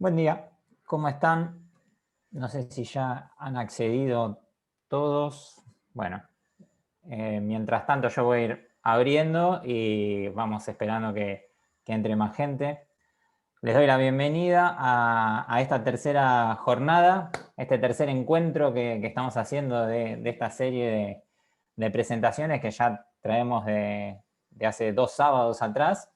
Buen día, ¿cómo están? No sé si ya han accedido todos. Bueno, mientras tanto yo voy a ir abriendo y vamos esperando que entre más gente. Les doy la bienvenida a esta tercera jornada, este tercer encuentro que estamos haciendo de esta serie de presentaciones que ya traemos de hace 2 sábados atrás.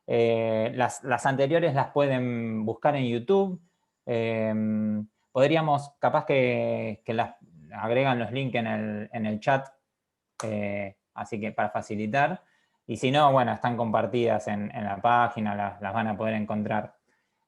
Las anteriores las pueden buscar en YouTube. Eh, Podríamos, capaz que las agregan los links en el chat, así que para facilitar. Y si no, bueno, están compartidas en la página, las van a poder encontrar.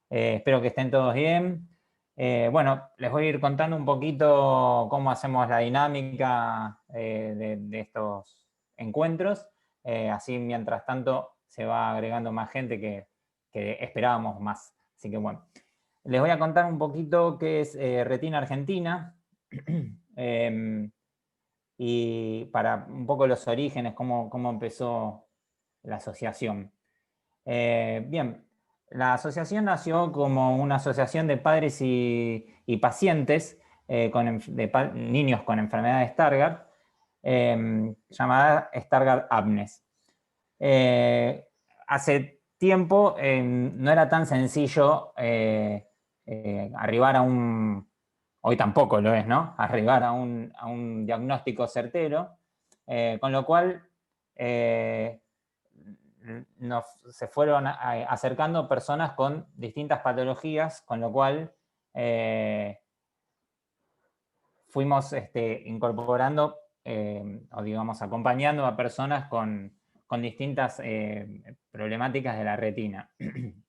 Espero que estén todos bien. Bueno, les voy a ir contando un poquito cómo hacemos la dinámica de estos encuentros. Así, mientras tanto, se va agregando más gente que esperábamos más. Así que bueno, les voy a contar un poquito qué es Retina Argentina. Y para un poco los orígenes, cómo empezó la asociación. Bien, la asociación nació como una asociación de padres y pacientes de niños con enfermedad de Stargardt, llamada Stargardt Abnes. Hace tiempo no era tan sencillo arribar a un, hoy tampoco lo es, ¿no? Arribar a un diagnóstico certero, con lo cual se fueron acercando personas con distintas patologías, con lo cual fuimos incorporando o digamos acompañando a personas con distintas problemáticas de la retina.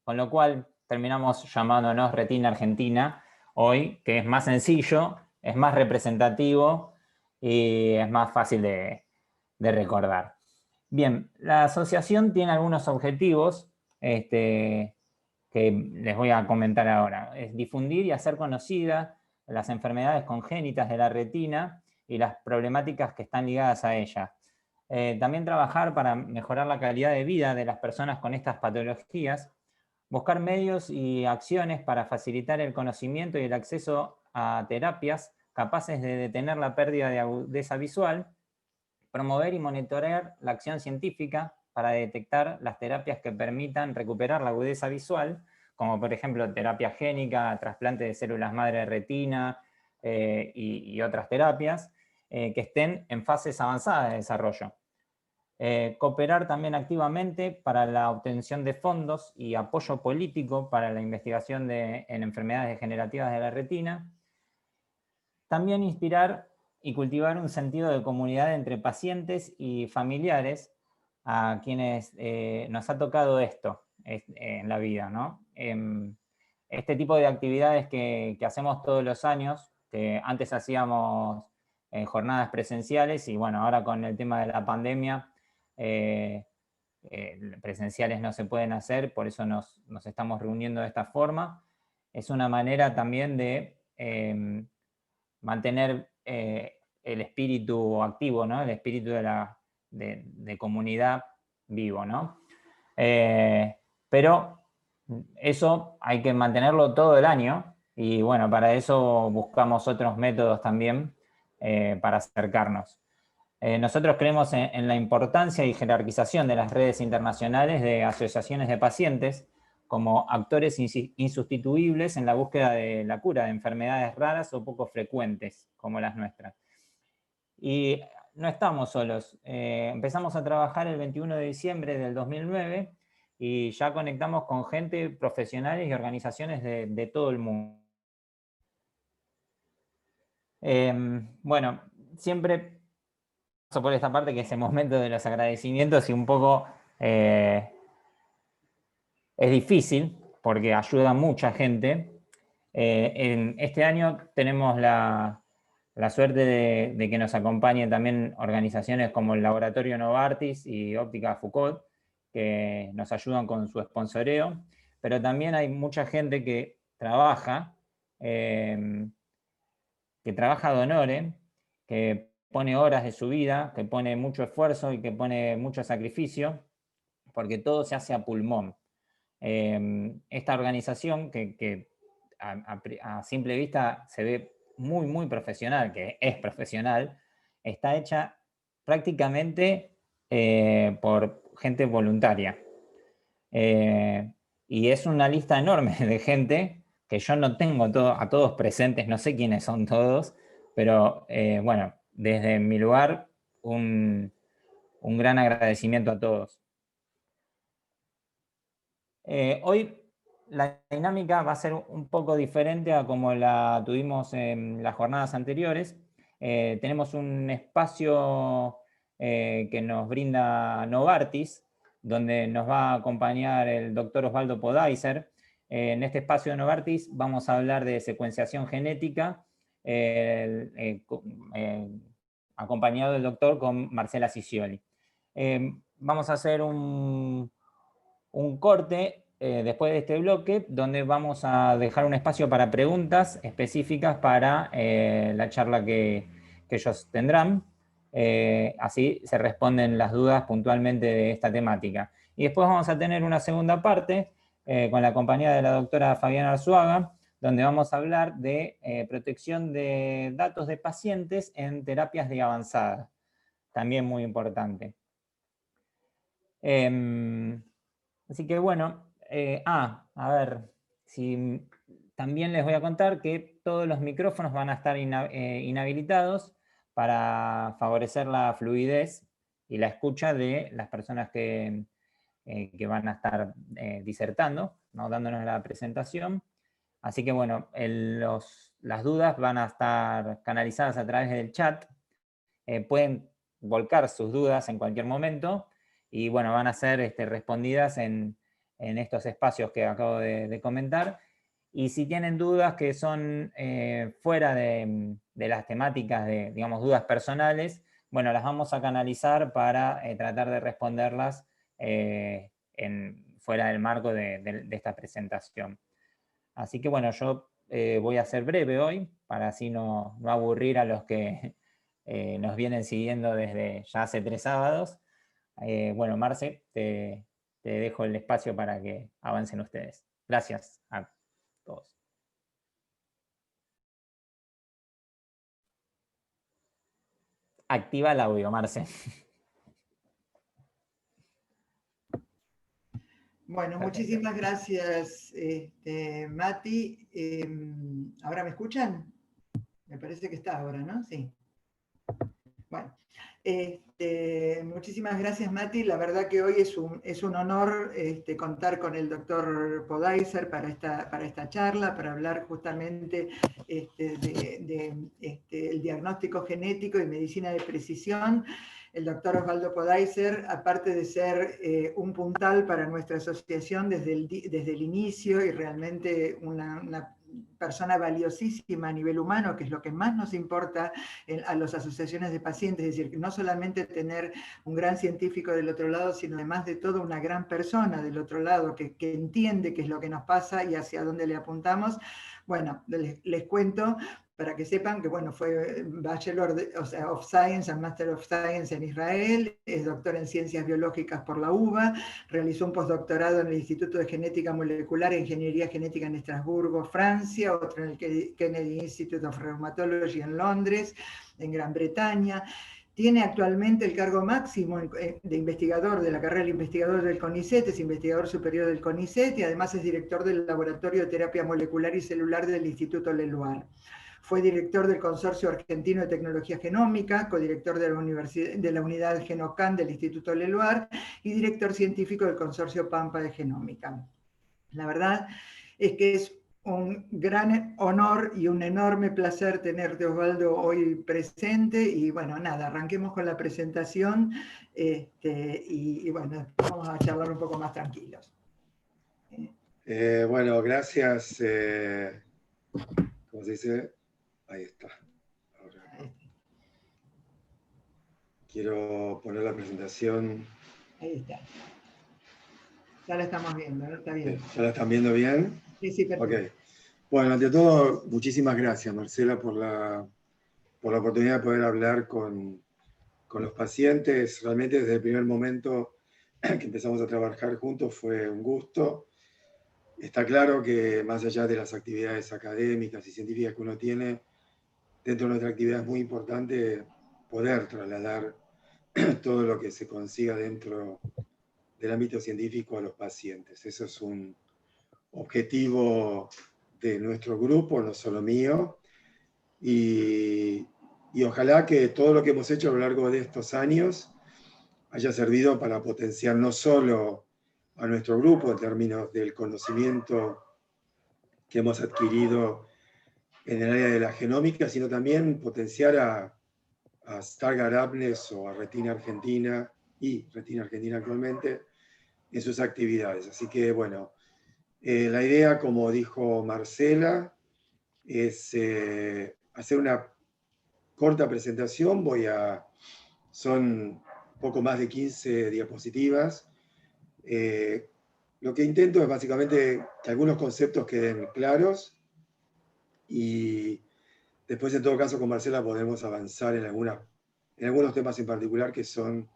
Con lo cual terminamos llamándonos Retina Argentina hoy, que es más sencillo, es más representativo y es más fácil de recordar. Bien, la asociación tiene algunos objetivos que les voy a comentar ahora. Es difundir y hacer conocidas las enfermedades congénitas de la retina y las problemáticas que están ligadas a ella. También trabajar para mejorar la calidad de vida de las personas con estas patologías, buscar medios y acciones para facilitar el conocimiento y el acceso a terapias capaces de detener la pérdida de agudeza visual, promover y monitorear la acción científica para detectar las terapias que permitan recuperar la agudeza visual, como por ejemplo terapia génica, trasplante de células madre de retina y otras terapias que estén en fases avanzadas de desarrollo. Cooperar también activamente para la obtención de fondos y apoyo político para la investigación en enfermedades degenerativas de la retina. También inspirar y cultivar un sentido de comunidad entre pacientes y familiares a quienes nos ha tocado esto en la vida, ¿no? Este tipo de actividades que hacemos todos los años, que antes hacíamos jornadas presenciales y bueno, ahora con el tema de la pandemia, presenciales no se pueden hacer, por eso nos estamos reuniendo de esta forma. Es una manera también de mantener el espíritu activo, ¿no? El espíritu de comunidad vivo, ¿no? Pero eso hay que mantenerlo todo el año y bueno, para eso buscamos otros métodos también para acercarnos. Nosotros creemos en la importancia y jerarquización de las redes internacionales de asociaciones de pacientes como actores insustituibles en la búsqueda de la cura de enfermedades raras o poco frecuentes, como las nuestras. Y no estamos solos. Empezamos a trabajar el 21 de diciembre del 2009 y ya conectamos con gente, profesionales y organizaciones de todo el mundo. Bueno, siempre paso por esta parte que es el momento de los agradecimientos y un poco es difícil porque ayuda a mucha gente. En este año tenemos la suerte de que nos acompañen también organizaciones como el Laboratorio Novartis y Óptica Foucault, que nos ayudan con su sponsoreo, pero también hay mucha gente que trabaja de honore, que pone horas de su vida, que pone mucho esfuerzo y que pone mucho sacrificio, porque todo se hace a pulmón. Esta organización que a simple vista se ve muy, muy profesional, que es profesional, está hecha prácticamente por gente voluntaria. Y es una lista enorme de gente que yo no tengo a todos presentes, no sé quiénes son todos, pero bueno, desde mi lugar, un gran agradecimiento a todos. Hoy la dinámica va a ser un poco diferente a como la tuvimos en las jornadas anteriores. Tenemos un espacio que nos brinda Novartis, donde nos va a acompañar el doctor Osvaldo Podaiser. En este espacio de Novartis vamos a hablar de secuenciación genética, acompañado del doctor con Marcela Ciccioli. Vamos a hacer un corte después de este bloque, donde vamos a dejar un espacio para preguntas específicas para la charla que ellos tendrán. Así se responden las dudas puntualmente de esta temática. Y después vamos a tener una segunda parte con la compañía de la doctora Fabiana Arzuaga, donde vamos a hablar de protección de datos de pacientes en terapias de avanzada. También muy importante. Así que bueno, a ver, también les voy a contar que todos los micrófonos van a estar inhabilitados para favorecer la fluidez y la escucha de las personas que van a estar disertando, ¿no? Dándonos la presentación. Así que bueno, las dudas van a estar canalizadas a través del chat. Pueden volcar sus dudas en cualquier momento y bueno, van a ser respondidas en estos espacios que acabo de comentar. Y si tienen dudas que son fuera de las temáticas de, digamos, dudas personales, bueno, las vamos a canalizar para tratar de responderlas fuera del marco de esta presentación. Así que bueno, yo voy a ser breve hoy, para así no aburrir a los que nos vienen siguiendo desde ya hace 3 sábados. Bueno, Marce, te dejo el espacio para que avancen ustedes. Gracias a todos. Activa el audio, Marce. Bueno, muchísimas gracias, Mati. ¿Ahora me escuchan? Me parece que está ahora, ¿no? Sí. Bueno, muchísimas gracias, Mati. La verdad que hoy es un honor contar con el doctor Podaiser para esta charla, para hablar justamente el diagnóstico genético y medicina de precisión. El doctor Osvaldo Podaiser, aparte de ser un puntal para nuestra asociación desde el inicio y realmente una persona valiosísima a nivel humano, que es lo que más nos importa a las asociaciones de pacientes, es decir, no solamente tener un gran científico del otro lado, sino además de todo una gran persona del otro lado que entiende qué es lo que nos pasa y hacia dónde le apuntamos. Bueno, les cuento para que sepan que, bueno, fue Bachelor of Science and Master of Science en Israel, es doctor en Ciencias Biológicas por la UBA, realizó un postdoctorado en el Instituto de Genética Molecular e Ingeniería Genética en Estrasburgo, Francia, otro en el Kennedy Institute of Rheumatology en Londres, en Gran Bretaña. Tiene actualmente el cargo máximo de investigador de la carrera de investigador del CONICET, es investigador superior del CONICET y además es director del Laboratorio de Terapia Molecular y Celular del Instituto Leluar. Fue director del Consorcio Argentino de Tecnología Genómica, codirector de la Unidad Genocan del Instituto Leluar y director científico del Consorcio Pampa de Genómica. La verdad es que es un gran honor y un enorme placer tenerte, Osvaldo, hoy presente. Y bueno, nada, arranquemos con la presentación y bueno, vamos a charlar un poco más tranquilos. Bueno, gracias. ¿Cómo se dice? Ahí está. Ahora. Quiero poner la presentación. Ahí está. Ya la estamos viendo, ¿no? Está bien. ¿Ya la están viendo bien? Sí, sí, perfecto. Ok. Bueno, ante todo, muchísimas gracias, Marcela, por la oportunidad de poder hablar con los pacientes. Realmente desde el primer momento que empezamos a trabajar juntos fue un gusto. está claro que más allá de las actividades académicas y científicas que uno tiene, dentro de nuestra actividad es muy importante poder trasladar todo lo que se consiga dentro del ámbito científico a los pacientes. Eso es un objetivo de nuestro grupo, no solo mío, y ojalá que todo lo que hemos hecho a lo largo de estos años haya servido para potenciar no solo a nuestro grupo en términos del conocimiento que hemos adquirido en el área de la genómica, sino también potenciar a Stargardt Abnes o a Retina Argentina y Retina Argentina actualmente en sus actividades. Así que, bueno, la idea, como dijo Marcela, es hacer una corta presentación. Son poco más de 15 diapositivas. Lo que intento es básicamente que algunos conceptos queden claros y después, en todo caso, con Marcela podemos avanzar en algunos temas en particular que son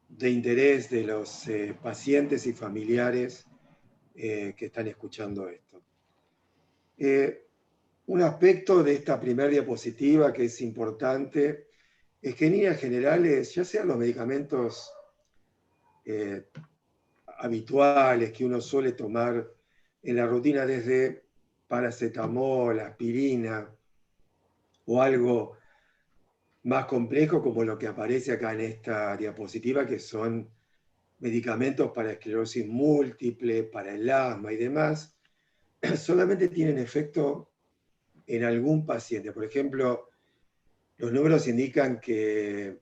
de interés de los pacientes y familiares que están escuchando esto. Un aspecto de esta primera diapositiva que es importante es que en líneas generales, ya sean los medicamentos habituales que uno suele tomar en la rutina, desde paracetamol, aspirina o algo más complejo como lo que aparece acá en esta diapositiva, que son medicamentos para esclerosis múltiple, para el asma y demás, solamente tienen efecto en algún paciente. Por ejemplo, los números indican que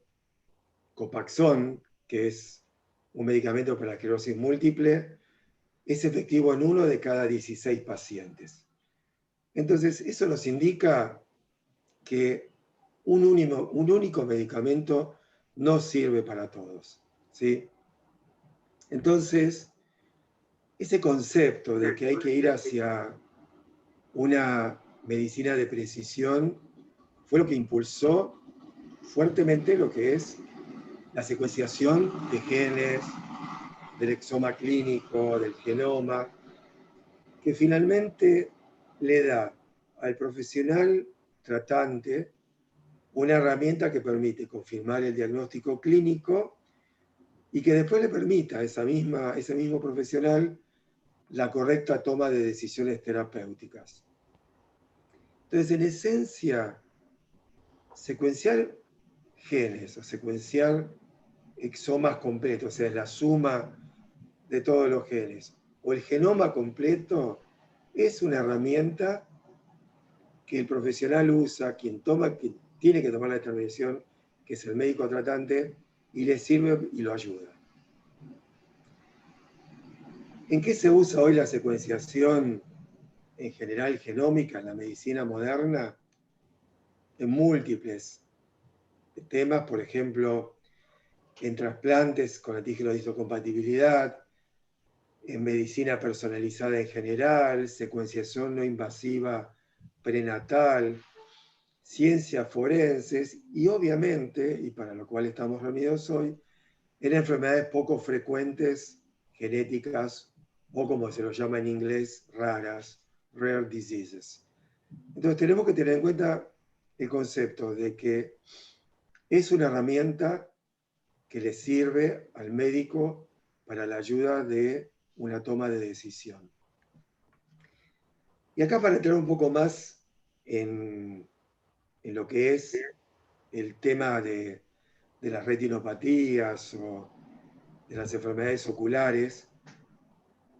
Copaxón, que es un medicamento para la esclerosis múltiple, es efectivo en 1 de cada 16 pacientes. Entonces, eso nos indica que un único medicamento no sirve para todos, ¿sí? Entonces, ese concepto de que hay que ir hacia una medicina de precisión fue lo que impulsó fuertemente lo que es la secuenciación de genes, del exoma clínico, del genoma, que finalmente le da al profesional tratante una herramienta que permite confirmar el diagnóstico clínico y que después le permita a ese mismo profesional la correcta toma de decisiones terapéuticas. Entonces, en esencia, secuenciar genes o secuenciar exomas completos, o sea, la suma de todos los genes, o el genoma completo, es una herramienta que el profesional usa, quien tiene que tomar la determinación, que es el médico tratante, y le sirve y lo ayuda. ¿En qué se usa hoy la secuenciación en general genómica en la medicina moderna? En múltiples temas, por ejemplo, en trasplantes con antígenos de histocompatibilidad, en medicina personalizada en general, secuenciación no invasiva prenatal, ciencias forenses y obviamente, y para lo cual estamos reunidos hoy, en enfermedades poco frecuentes, genéticas, o como se lo llama en inglés, raras, rare diseases. Entonces tenemos que tener en cuenta el concepto de que es una herramienta que le sirve al médico para la ayuda de una toma de decisión. Y acá, para entrar un poco más en lo que es el tema de las retinopatías o de las enfermedades oculares,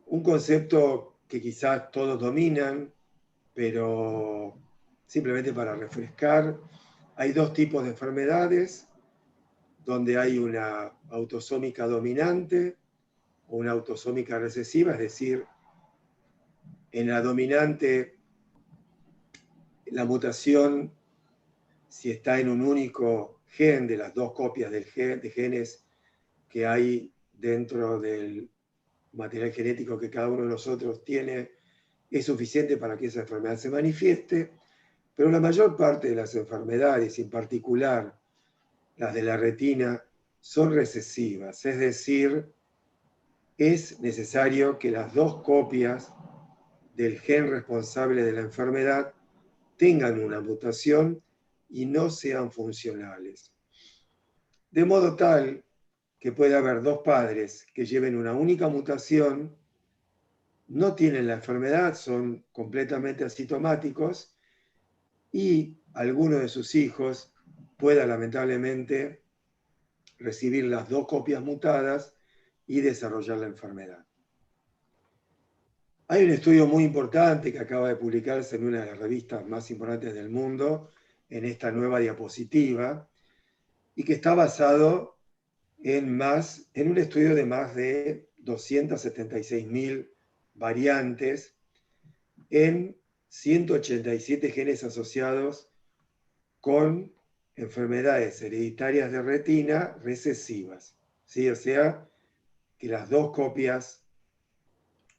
un concepto que quizás todos dominan, pero simplemente para refrescar, hay dos tipos de enfermedades, donde hay una autosómica dominante o una autosómica recesiva, es decir, en la dominante la mutación, si está en un único gen de las dos copias de genes que hay dentro del material genético que cada uno de nosotros tiene, es suficiente para que esa enfermedad se manifieste, pero la mayor parte de las enfermedades, en particular las de la retina, son recesivas, es decir, es necesario que las dos copias del gen responsable de la enfermedad tengan una mutación y no sean funcionales. De modo tal que puede haber dos padres que lleven una única mutación, no tienen la enfermedad, son completamente asintomáticos, y alguno de sus hijos pueda lamentablemente recibir las dos copias mutadas y desarrollar la enfermedad. Hay un estudio muy importante que acaba de publicarse en una de las revistas más importantes del mundo, en esta nueva diapositiva, y que está basado en un estudio de más de 276.000 variantes en 187 genes asociados con enfermedades hereditarias de retina recesivas, ¿sí? O sea, que las dos copias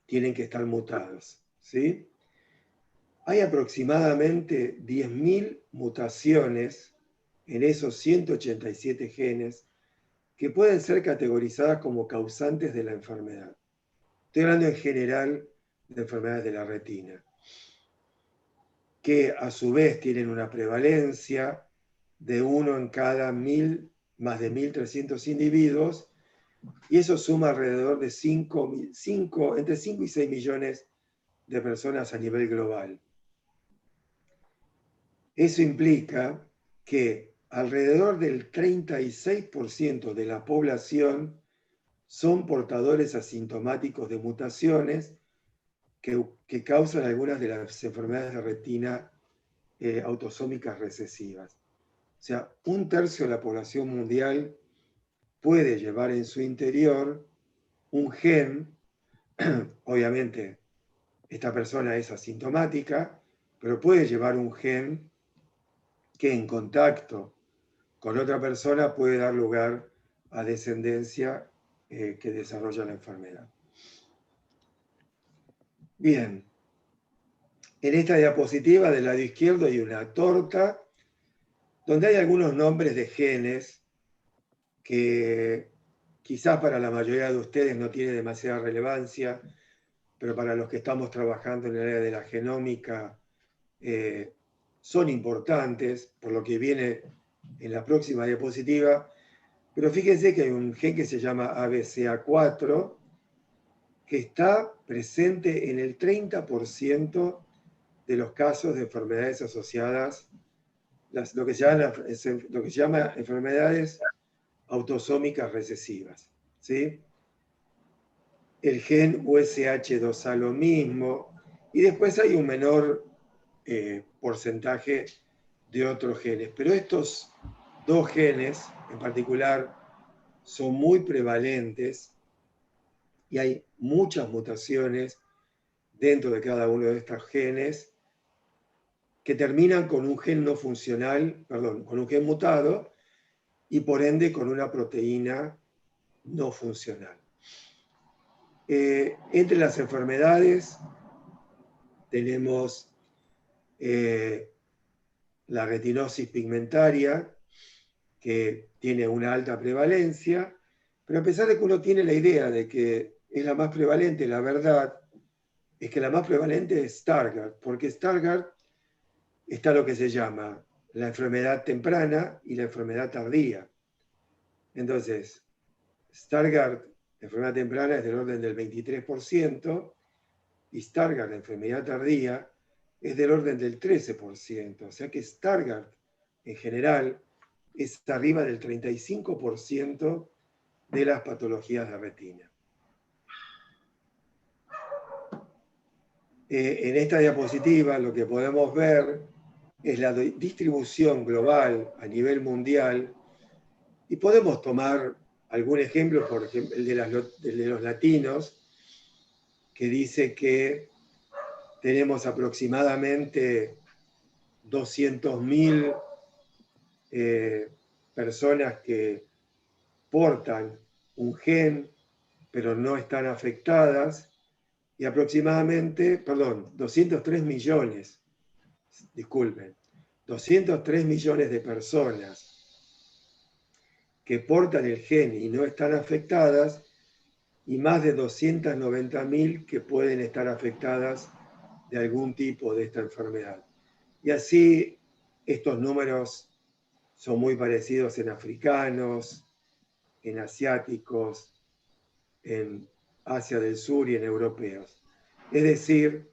tienen que estar mutadas, ¿sí? Hay aproximadamente 10.000 mutaciones en esos 187 genes que pueden ser categorizadas como causantes de la enfermedad. Estoy hablando en general de enfermedades de la retina, que a su vez tienen una prevalencia de 1 en cada 1.000, más de 1.300 individuos, y eso suma alrededor de entre 5 y 6 millones de personas a nivel global. Eso implica que alrededor del 36% de la población son portadores asintomáticos de mutaciones que causan algunas de las enfermedades de retina autosómicas recesivas. O sea, 1/3 de la población mundial puede llevar en su interior un gen. Obviamente, esta persona es asintomática, pero puede llevar un gen que en contacto con otra persona puede dar lugar a descendencia que desarrolla la enfermedad. Bien, en esta diapositiva del lado izquierdo hay una torta donde hay algunos nombres de genes que quizás para la mayoría de ustedes no tiene demasiada relevancia, pero para los que estamos trabajando en el área de la genómica son importantes, por lo que viene en la próxima diapositiva. Pero fíjense que hay un gen que se llama ABCA4, que está presente en el 30% de los casos de enfermedades asociadas, lo que se llama enfermedades autosómicas recesivas, ¿sí? El gen USH2A lo mismo, y después hay un menor porcentaje de otros genes. Pero estos dos genes en particular son muy prevalentes y hay muchas mutaciones dentro de cada uno de estos genes que terminan con un gen no funcional, perdón, con un gen mutado y por ende con una proteína no funcional. Entre las enfermedades tenemos la retinosis pigmentaria, que tiene una alta prevalencia, pero a pesar de que uno tiene la idea de que es la más prevalente, la verdad es que la más prevalente es Stargardt, porque Stargardt está lo que se llama la enfermedad temprana y la enfermedad tardía. Entonces, Stargardt, la enfermedad temprana, es del orden del 23%, y Stargardt, la enfermedad tardía, es del orden del 13%. O sea que Stargardt, en general, es arriba del 35% de las patologías de retina. En esta diapositiva lo que podemos ver es la distribución global a nivel mundial, y podemos tomar algún ejemplo, por ejemplo, el de los latinos, que dice que tenemos aproximadamente 200.000 personas que portan un gen, pero no están afectadas, y aproximadamente, 203 millones, disculpen, 203 millones de personas que portan el gen y no están afectadas, y más de 290.000 que pueden estar afectadas de algún tipo de esta enfermedad. Y así estos números son muy parecidos en africanos, en asiáticos, en Asia del Sur y en europeos. Es decir,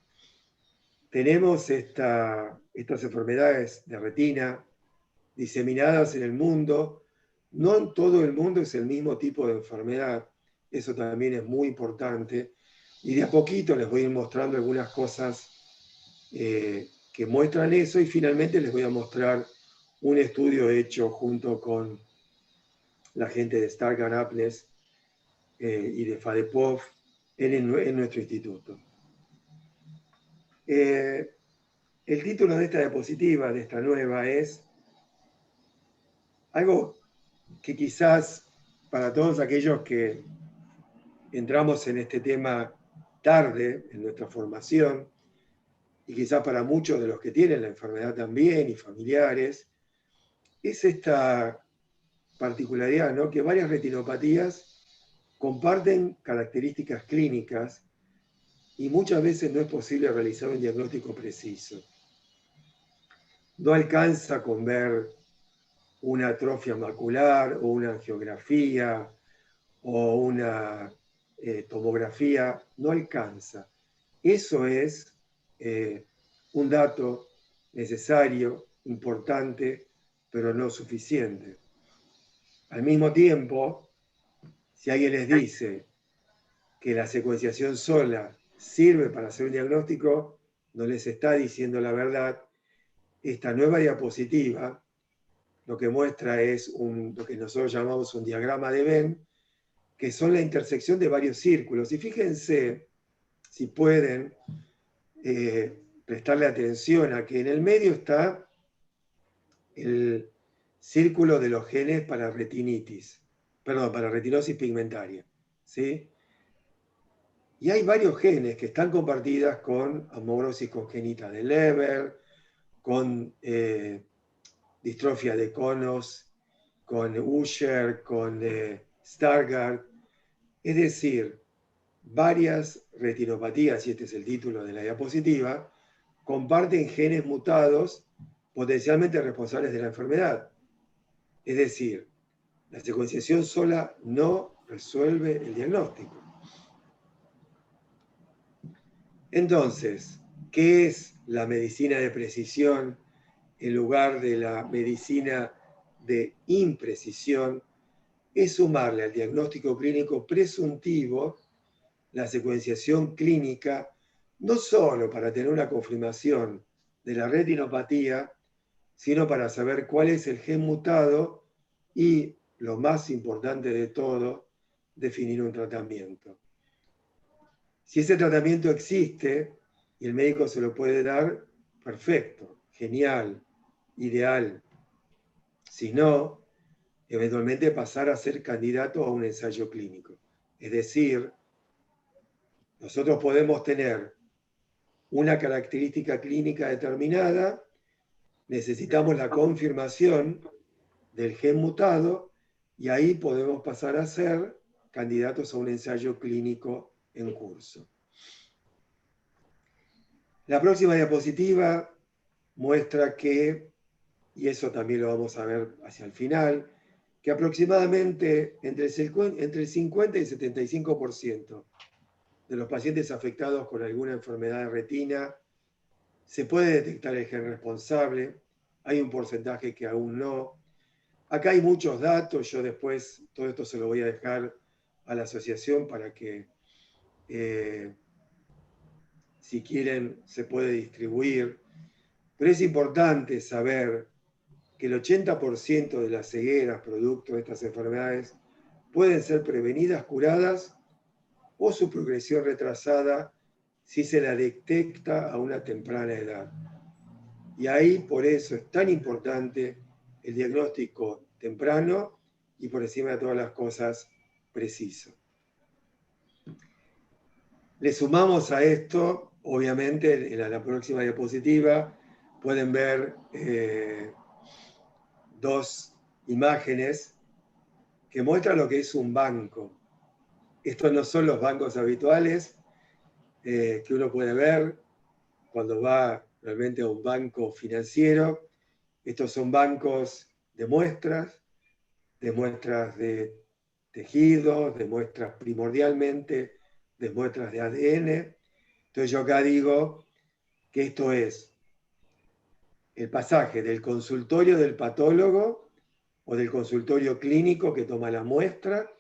tenemos estas enfermedades de retina diseminadas en el mundo. No en todo el mundo es el mismo tipo de enfermedad, eso también es muy importante. Y de a poquito les voy a ir mostrando algunas cosas que muestran eso, y finalmente les voy a mostrar un estudio hecho junto con la gente de Stargardt Apples y de FADEPOV en nuestro instituto. El título de esta diapositiva, de esta nueva, es algo que quizás para todos aquellos que entramos en este tema tarde en nuestra formación, y quizás para muchos de los que tienen la enfermedad también y familiares, es esta particularidad, ¿no? Que varias retinopatías comparten características clínicas y muchas veces no es posible realizar un diagnóstico preciso. No alcanza con ver una atrofia macular o una angiografía o una tomografía, no alcanza. Eso es un dato necesario, importante, pero no suficiente. Al mismo tiempo, si alguien les dice que la secuenciación sola sirve para hacer un diagnóstico, no les está diciendo la verdad. Esta nueva diapositiva lo que muestra es lo que nosotros llamamos un diagrama de Venn, que son la intersección de varios círculos. Y fíjense, si pueden, prestarle atención a que en el medio está el círculo de los genes para retinitis, perdón, para retinosis pigmentaria, ¿sí? Y hay varios genes que están compartidas con amaurosis congénita de Leber, con distrofia de conos, con Usher, con Stargardt. Es decir, varias retinopatías, y este es el título de la diapositiva, comparten genes mutados potencialmente responsables de la enfermedad. Es decir, la secuenciación sola no resuelve el diagnóstico. Entonces, ¿qué es la medicina de precisión en lugar de la medicina de imprecisión? Es sumarle al diagnóstico clínico presuntivo la secuenciación clínica, no solo para tener una confirmación de la retinopatía, sino para saber cuál es el gen mutado y, lo más importante de todo, definir un tratamiento. Si ese tratamiento existe y el médico se lo puede dar, perfecto, genial, ideal. Si no, eventualmente pasar a ser candidato a un ensayo clínico. Es decir, nosotros podemos tener una característica clínica determinada, necesitamos la confirmación del gen mutado y ahí podemos pasar a ser candidatos a un ensayo clínico en curso. La próxima diapositiva muestra que, y eso también lo vamos a ver hacia el final, que aproximadamente entre el 50 y el 75% de los pacientes afectados con alguna enfermedad de retina se puede detectar el gen responsable. Hay un porcentaje que aún no. Acá hay muchos datos, yo después todo esto se lo voy a dejar a la asociación para que, si quieren, se puede distribuir. Pero es importante saber que el 80% de las cegueras producto de estas enfermedades pueden ser prevenidas, curadas, o su progresión retrasada si se la detecta a una temprana edad. Y ahí, por eso, es tan importante el diagnóstico temprano y, por encima de todas las cosas, preciso. Le sumamos a esto, obviamente, en la próxima diapositiva pueden ver dos imágenes que muestran lo que es un banco. Estos no son los bancos habituales que uno puede ver. cuando va realmente a un banco financiero. Estos son bancos de muestras de tejidos, de muestras primordialmente, de muestras de ADN. Entonces yo acá digo que esto es el pasaje del consultorio del patólogo o del consultorio clínico que toma la muestra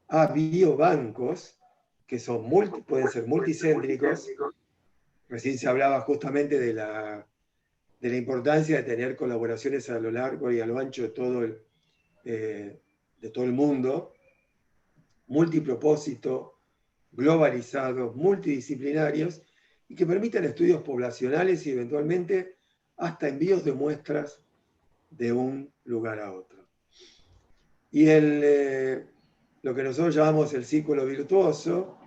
a biobancos que son pueden ser multicéntricos. Recién se hablaba justamente de la importancia de tener colaboraciones a lo largo y a lo ancho de todo el mundo, multipropósito, globalizados, multidisciplinarios, y que permitan estudios poblacionales y eventualmente hasta envíos de muestras de un lugar a otro. Y lo que nosotros llamamos el círculo virtuoso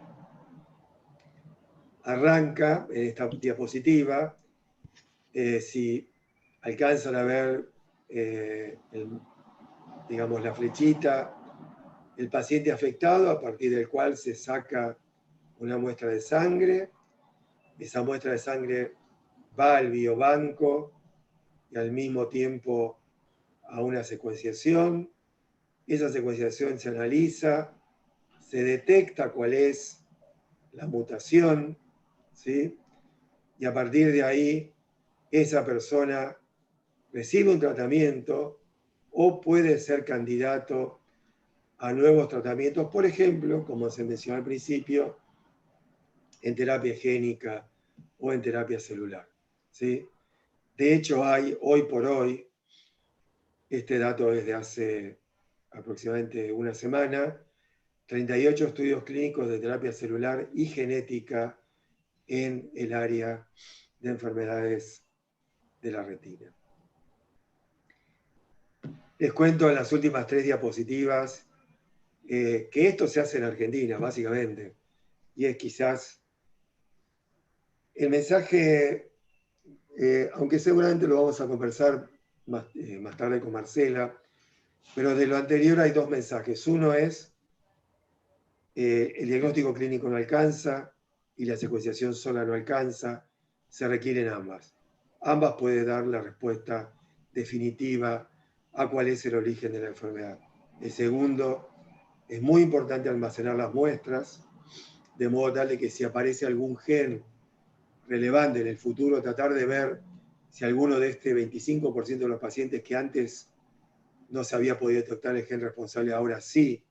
arranca en esta diapositiva. Si alcanzan a ver, digamos, la flechita, el paciente afectado, a partir del cual se saca una muestra de sangre. Esa muestra de sangre va al biobanco y al mismo tiempo a una secuenciación. Esa secuenciación se analiza, se detecta cuál es la mutación, ¿sí? Y a partir de ahí, esa persona recibe un tratamiento o puede ser candidato a nuevos tratamientos, por ejemplo, como se mencionó al principio, en terapia génica o en terapia celular, ¿sí? De hecho, hay hoy por hoy, este dato es de hace aproximadamente una semana, 38 estudios clínicos de terapia celular y genética en el área de enfermedades de la retina. Les cuento en las últimas 3 diapositivas que esto se hace en Argentina, básicamente, y es quizás el mensaje, aunque seguramente lo vamos a conversar más tarde con Marcela, pero de lo anterior hay 2 mensajes. Uno es, el diagnóstico clínico no alcanza y la secuenciación sola no alcanza, se requieren ambas. Ambas pueden dar la respuesta definitiva a cuál es el origen de la enfermedad. El segundo, es muy importante almacenar las muestras, de modo tal de que si aparece algún gen relevante en el futuro, tratar de ver si alguno de este 25% de los pacientes que antes no se había podido detectar el gen responsable, ahora sí.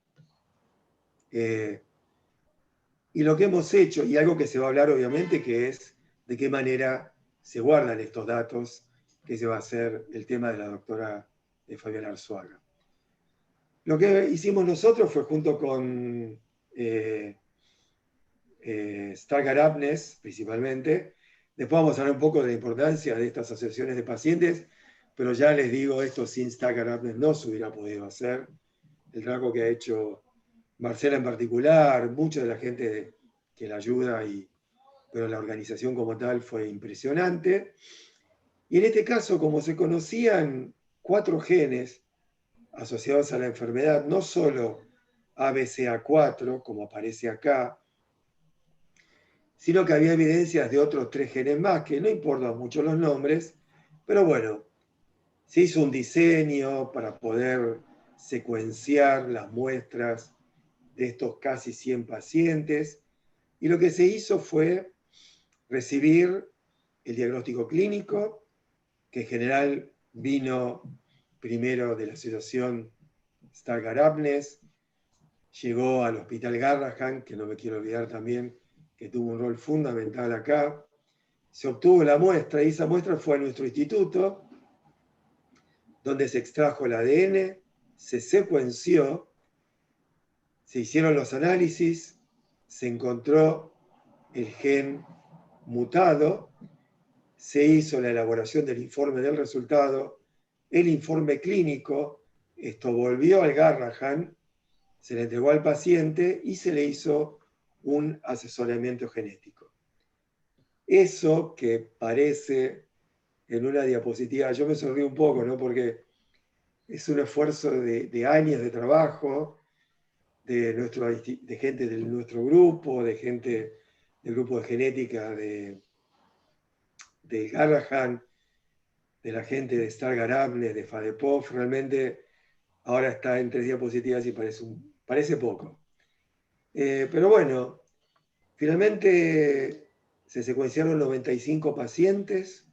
Y lo que hemos hecho, y algo que se va a hablar obviamente, que es de qué manera se guardan estos datos, que se va a hacer el tema de la doctora Fabián Arzuaga. Lo que hicimos nosotros fue junto con Stargardt Abnes, principalmente. Después vamos a hablar un poco de la importancia de estas asociaciones de pacientes, pero ya les digo, esto sin Stargardt Abnes no se hubiera podido hacer. El trabajo que ha hecho Marcela en particular, mucha de la gente que la ayuda, pero la organización como tal fue impresionante. Y en este caso, como se conocían 4 genes asociados a la enfermedad, no solo ABCA4, como aparece acá, sino que había evidencias de otros 3 genes más, que no importan mucho los nombres, pero bueno, se hizo un diseño para poder secuenciar las muestras de estos casi 100 pacientes, y lo que se hizo fue recibir el diagnóstico clínico, que en general vino primero de la asociación Stargardt Abnes, llegó al Hospital Garrahan, que no me quiero olvidar también, que tuvo un rol fundamental acá. Se obtuvo la muestra, y esa muestra fue a nuestro instituto, donde se extrajo el ADN, se secuenció, se hicieron los análisis, se encontró el gen mutado, se hizo la elaboración del informe del resultado, el informe clínico, esto volvió al Garrahan, se le entregó al paciente y se le hizo un asesoramiento genético. Eso que parece en una diapositiva, yo me sonrío un poco, ¿no? Porque es un esfuerzo de años de trabajo, de gente de nuestro grupo, de gente del grupo de genética de de Garrahan, de la gente de Stargarabne, de Fadepov, realmente ahora está en 3 diapositivas y parece poco. Pero bueno, finalmente se secuenciaron 95 pacientes,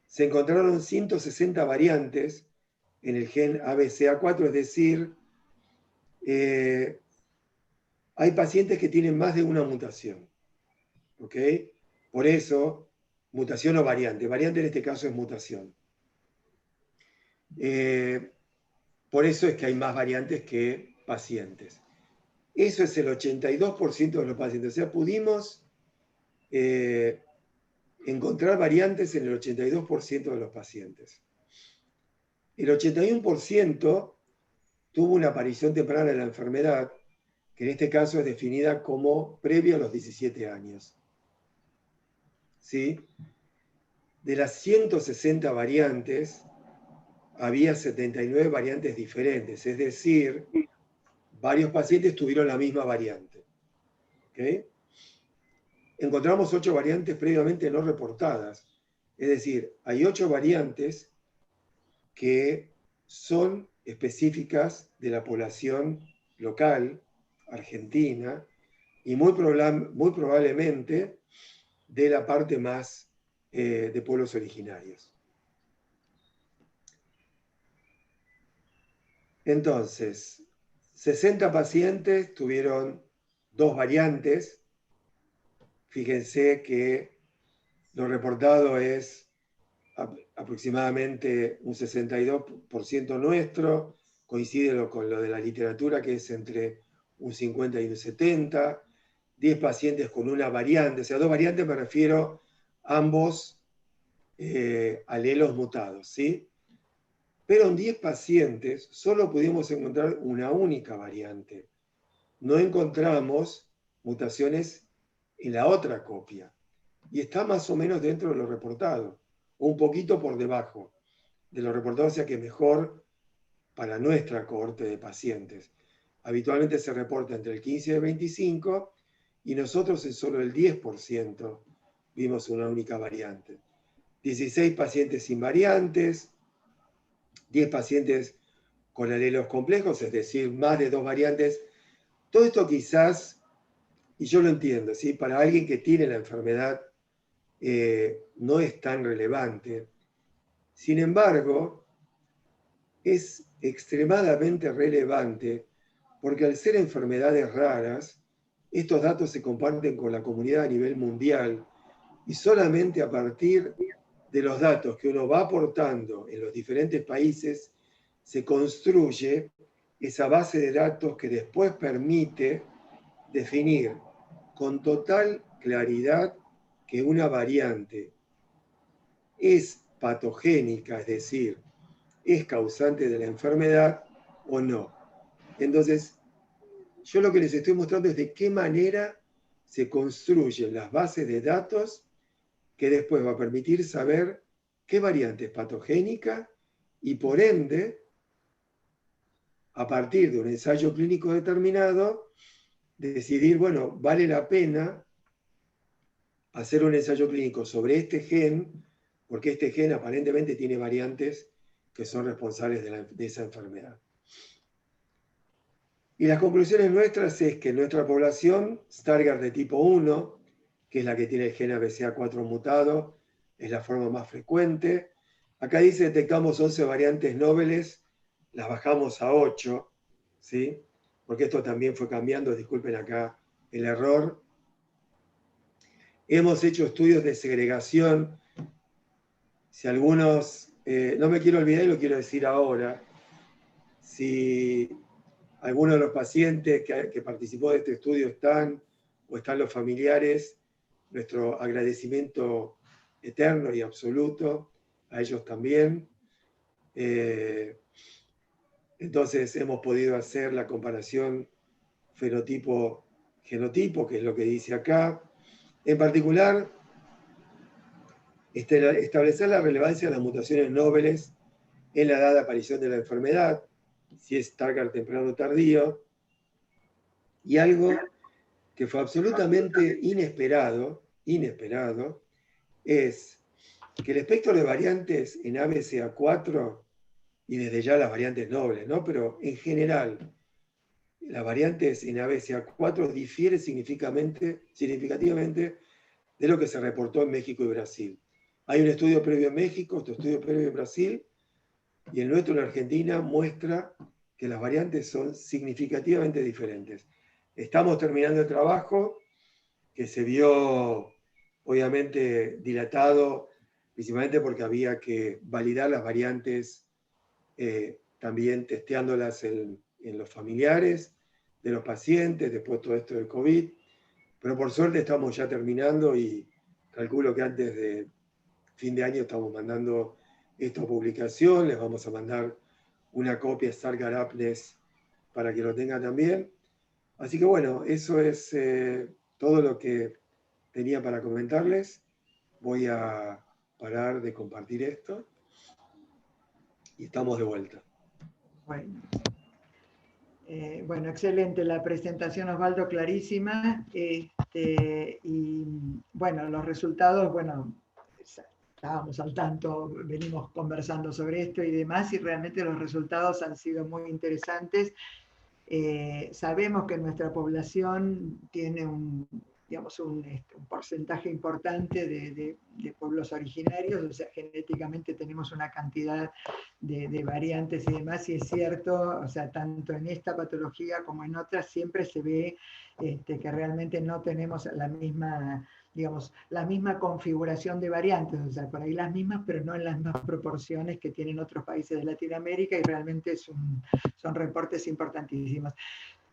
se encontraron 160 variantes en el gen ABCA4, es decir, hay pacientes que tienen más de una mutación. ¿Ok? Por eso, mutación o variante. Variante en este caso es mutación. Por eso es que hay más variantes que pacientes. Eso es el 82% de los pacientes. O sea, pudimos encontrar variantes en el 82% de los pacientes. El 81% tuvo una aparición temprana de la enfermedad, que en este caso es definida como previa a los 17 años. ¿Sí? De las 160 variantes, había 79 variantes diferentes, es decir, varios pacientes tuvieron la misma variante. ¿Okay? Encontramos 8 variantes previamente no reportadas, es decir, hay 8 variantes que son específicas de la población local, argentina, y muy probablemente de la parte más de pueblos originarios. Entonces, 60 pacientes tuvieron 2 variantes. Fíjense que lo reportado es aproximadamente un 62% nuestro, coincide con lo de la literatura, que es entre un 50 y un 70. 10 pacientes con una variante, o sea, 2 variantes me refiero a ambos alelos mutados, ¿sí? Pero en 10 pacientes solo pudimos encontrar una única variante. No encontramos mutaciones en la otra copia. Y está más o menos dentro de lo reportado, o un poquito por debajo de lo reportado, o sea que mejor para nuestra cohorte de pacientes. Habitualmente se reporta entre el 15 y el 25, y nosotros en solo el 10% vimos una única variante. 16 pacientes sin variantes, 10 pacientes con alelos complejos, es decir, más de 2 variantes. Todo esto quizás, y yo lo entiendo, ¿sí? Para alguien que tiene la enfermedad no es tan relevante. Sin embargo, es extremadamente relevante porque al ser enfermedades raras, estos datos se comparten con la comunidad a nivel mundial y solamente a partir de los datos que uno va aportando en los diferentes países se construye esa base de datos que después permite definir con total claridad que una variante es patogénica, es decir, es causante de la enfermedad o no. Entonces, yo lo que les estoy mostrando es de qué manera se construyen las bases de datos que después va a permitir saber qué variante es patogénica y por ende, a partir de un ensayo clínico determinado, decidir, bueno, vale la pena hacer un ensayo clínico sobre este gen, porque este gen aparentemente tiene variantes que son responsables de esa enfermedad. Y las conclusiones nuestras es que nuestra población, Stargardt de tipo 1, que es la que tiene el gen ABCA4 mutado, es la forma más frecuente. Acá dice detectamos 11 variantes nobles, las bajamos a 8, ¿sí? Porque esto también fue cambiando, disculpen acá el error. Hemos hecho estudios de segregación. Si algunos, no me quiero olvidar y lo quiero decir ahora, si algunos de los pacientes que participó de este estudio están o están los familiares, nuestro agradecimiento eterno y absoluto a ellos también. Entonces hemos podido hacer la comparación fenotipo-genotipo, que es lo que dice acá. En particular, establecer la relevancia de las mutaciones nobles en la edad de aparición de la enfermedad, si es Stargardt temprano o tardío, y algo que fue absolutamente inesperado, es que el espectro de variantes en ABCA4, y desde ya las variantes nobles, ¿no? Pero en general, las variantes en ABCA4 difieren significativamente de lo que se reportó en México y Brasil. Hay un estudio previo en México, otro estudio previo en Brasil, y el nuestro en Argentina muestra que las variantes son significativamente diferentes. Estamos terminando el trabajo, que se vio obviamente dilatado, principalmente porque había que validar las variantes, también testeándolas en los familiares de los pacientes, después todo esto del COVID. Pero por suerte estamos ya terminando y calculo que antes de fin de año estamos mandando esta publicación. Les vamos a mandar una copia a Stargardt Apnes para que lo tengan también. Así que bueno, eso es todo lo que tenía para comentarles. Voy a parar de compartir esto y estamos de vuelta. Bueno. Bueno, excelente la presentación, Osvaldo, clarísima. Y bueno, los resultados, bueno, estábamos al tanto, venimos conversando sobre esto y demás, y realmente los resultados han sido muy interesantes. Sabemos que nuestra población tiene digamos, un porcentaje importante de pueblos originarios, o sea, genéticamente tenemos una cantidad de variantes y demás, y es cierto, o sea, tanto en esta patología como en otras, siempre se ve que realmente no tenemos la misma, digamos, la misma configuración de variantes, o sea, por ahí las mismas, pero no en las mismas proporciones que tienen otros países de Latinoamérica, y realmente son reportes importantísimos.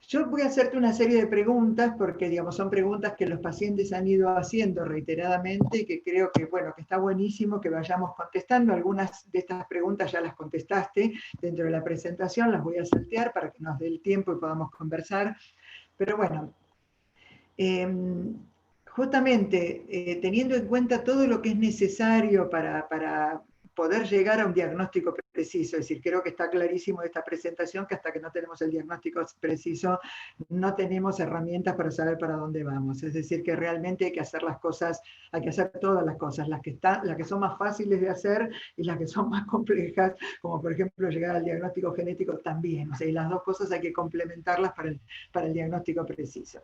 Yo voy a hacerte una serie de preguntas, porque digamos, son preguntas que los pacientes han ido haciendo reiteradamente y que creo que, bueno, que está buenísimo que vayamos contestando. Algunas de estas preguntas ya las contestaste dentro de la presentación, las voy a saltear para que nos dé el tiempo y podamos conversar. Pero bueno, justamente teniendo en cuenta todo lo que es necesario para poder llegar a un diagnóstico preciso, es decir, creo que está clarísimo de esta presentación que hasta que no tenemos el diagnóstico preciso no tenemos herramientas para saber para dónde vamos, es decir, que realmente hay que hacer las cosas, hay que hacer todas las cosas, las que son más fáciles de hacer y las que son más complejas, como por ejemplo llegar al diagnóstico genético también, o sea, y las dos cosas hay que complementarlas para el diagnóstico preciso.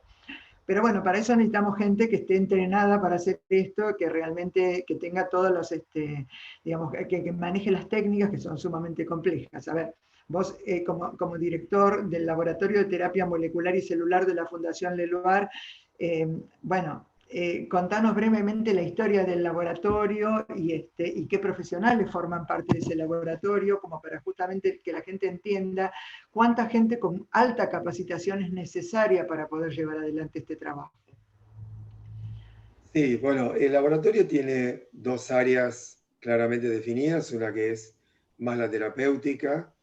Pero bueno, para eso necesitamos gente que esté entrenada para hacer esto, que realmente que tenga todos los, digamos, que maneje las técnicas que son sumamente complejas. A ver, vos como director del Laboratorio de Terapia Molecular y Celular de la Fundación Leluar, bueno, contanos brevemente la historia del laboratorio y qué profesionales forman parte de ese laboratorio, como para justamente que la gente entienda cuánta gente con alta capacitación es necesaria para poder llevar adelante este trabajo. Sí, bueno, el laboratorio tiene dos áreas claramente definidas, una que es más la terapéutica,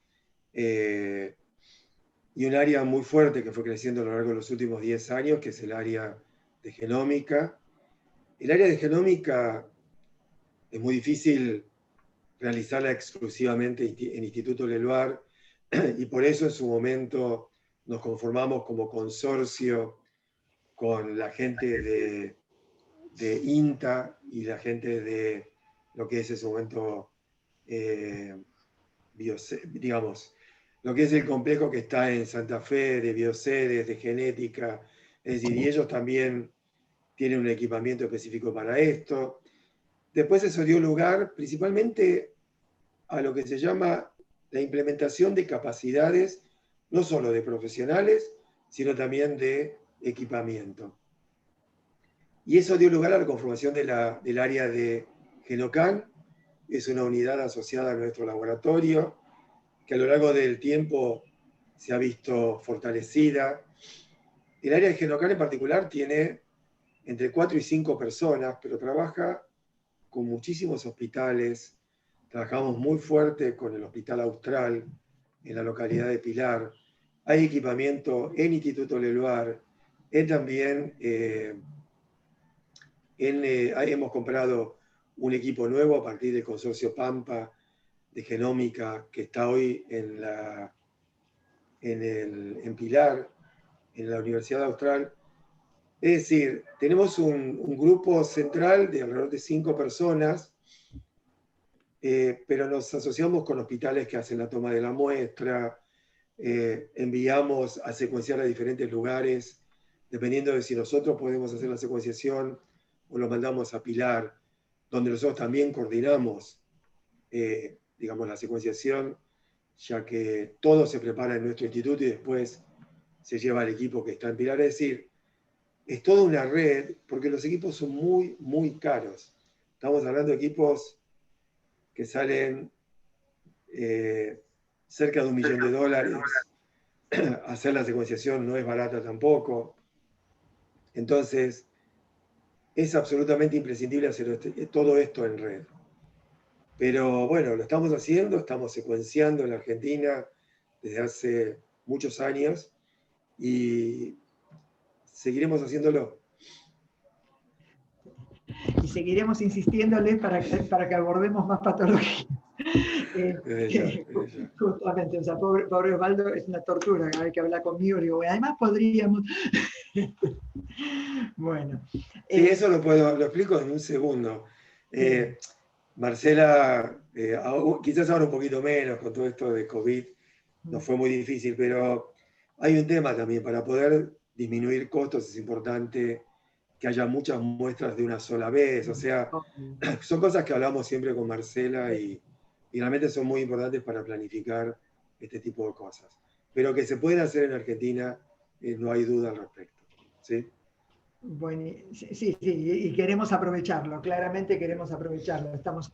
y un área muy fuerte que fue creciendo a lo largo de los últimos 10 años, que es el área de genómica. El área de genómica es muy difícil realizarla exclusivamente en Instituto Leluar, y por eso en su momento nos conformamos como consorcio con la gente de INTA y la gente de lo que es en su momento, digamos, lo que es el complejo que está en Santa Fe, de biosedes, de genética, es decir, y ellos también tienen un equipamiento específico para esto. Después eso dio lugar principalmente a lo que se llama la implementación de capacidades, no solo de profesionales, sino también de equipamiento. Y eso dio lugar a la conformación del área de Genocan, es una unidad asociada a nuestro laboratorio, que a lo largo del tiempo se ha visto fortalecida. El área de Genocan en particular tiene entre 4 y 5 personas, pero trabaja con muchísimos hospitales. Trabajamos muy fuerte con el Hospital Austral, en la localidad de Pilar. Hay equipamiento en Instituto Leluar, también hemos comprado un equipo nuevo a partir del consorcio Pampa de genómica que está hoy en Pilar, en la Universidad Austral. Es decir, tenemos un grupo central de alrededor de 5 personas pero nos asociamos con hospitales que hacen la toma de la muestra, enviamos a secuenciar a diferentes lugares, dependiendo de si nosotros podemos hacer la secuenciación o lo mandamos a Pilar, donde nosotros también coordinamos, digamos, la secuenciación, ya que todo se prepara en nuestro instituto y después se lleva al equipo que está en Pilar. Es decir, es toda una red, porque los equipos son muy, muy caros. Estamos hablando de equipos que salen cerca de $1 millón. Hacer la secuenciación no es barata tampoco. Entonces, es absolutamente imprescindible hacer todo esto en red. Pero bueno, lo estamos haciendo, estamos secuenciando en la Argentina desde hace muchos años y seguiremos haciéndolo. Y seguiremos insistiéndoles para que abordemos más patologías. Justamente, o sea, pobre Osvaldo, es una tortura cada vez que habla conmigo, digo, además podríamos... Bueno. Sí, eso lo explico en un segundo. Marcela, quizás ahora un poquito menos con todo esto de COVID, nos fue muy difícil, pero hay un tema también, para poder disminuir costos es importante que haya muchas muestras de una sola vez, o sea, son cosas que hablamos siempre con Marcela y realmente son muy importantes para planificar este tipo de cosas. Pero que se pueden hacer en Argentina, no hay duda al respecto. ¿Sí? Bueno, sí, y queremos aprovecharlo, claramente queremos aprovecharlo. Estamos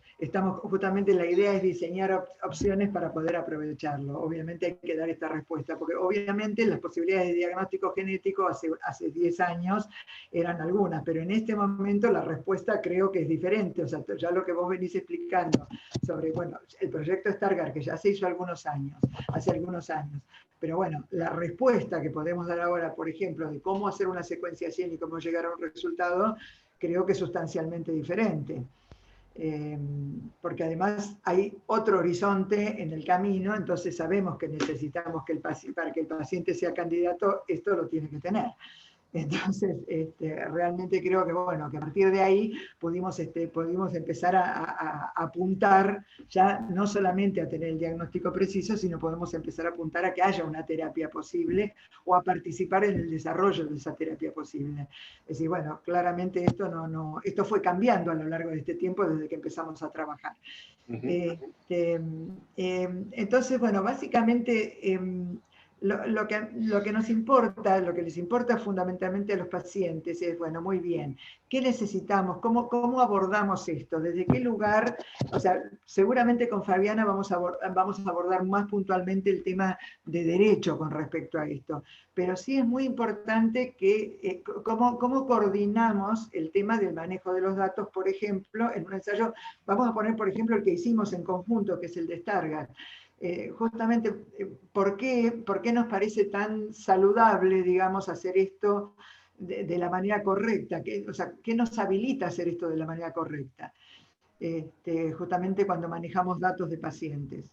justamente, la idea es diseñar opciones para poder aprovecharlo. Obviamente hay que dar esta respuesta, porque obviamente las posibilidades de diagnóstico genético hace 10 años eran algunas, pero en este momento la respuesta creo que es diferente. O sea, ya lo que vos venís explicando sobre, bueno, el proyecto Stargardt, que ya se hizo hace algunos años, pero bueno, la respuesta que podemos dar ahora, por ejemplo, de cómo hacer una secuenciación y cómo llegar a un resultado, creo que es sustancialmente diferente. Porque además hay otro horizonte en el camino, entonces sabemos que necesitamos que para que el paciente sea candidato, esto lo tiene que tener. Entonces, realmente creo que, bueno, que a partir de ahí pudimos empezar a apuntar ya no solamente a tener el diagnóstico preciso, sino podemos empezar a apuntar a que haya una terapia posible o a participar en el desarrollo de esa terapia posible. Es decir, bueno, claramente esto fue cambiando a lo largo de este tiempo desde que empezamos a trabajar. Entonces, bueno, básicamente... Lo que nos importa, lo que les importa fundamentalmente a los pacientes es, bueno, muy bien, ¿qué necesitamos? ¿Cómo abordamos esto? ¿Desde qué lugar? O sea, seguramente con Fabiana vamos a abordar más puntualmente el tema de derecho con respecto a esto, pero sí es muy importante que cómo coordinamos el tema del manejo de los datos, por ejemplo, en un ensayo, vamos a poner, por ejemplo, el que hicimos en conjunto, que es el de Stargardt. Justamente, ¿por qué nos parece tan saludable, digamos, hacer esto de la manera correcta? ¿Qué nos habilita a hacer esto de la manera correcta? Justamente cuando manejamos datos de pacientes.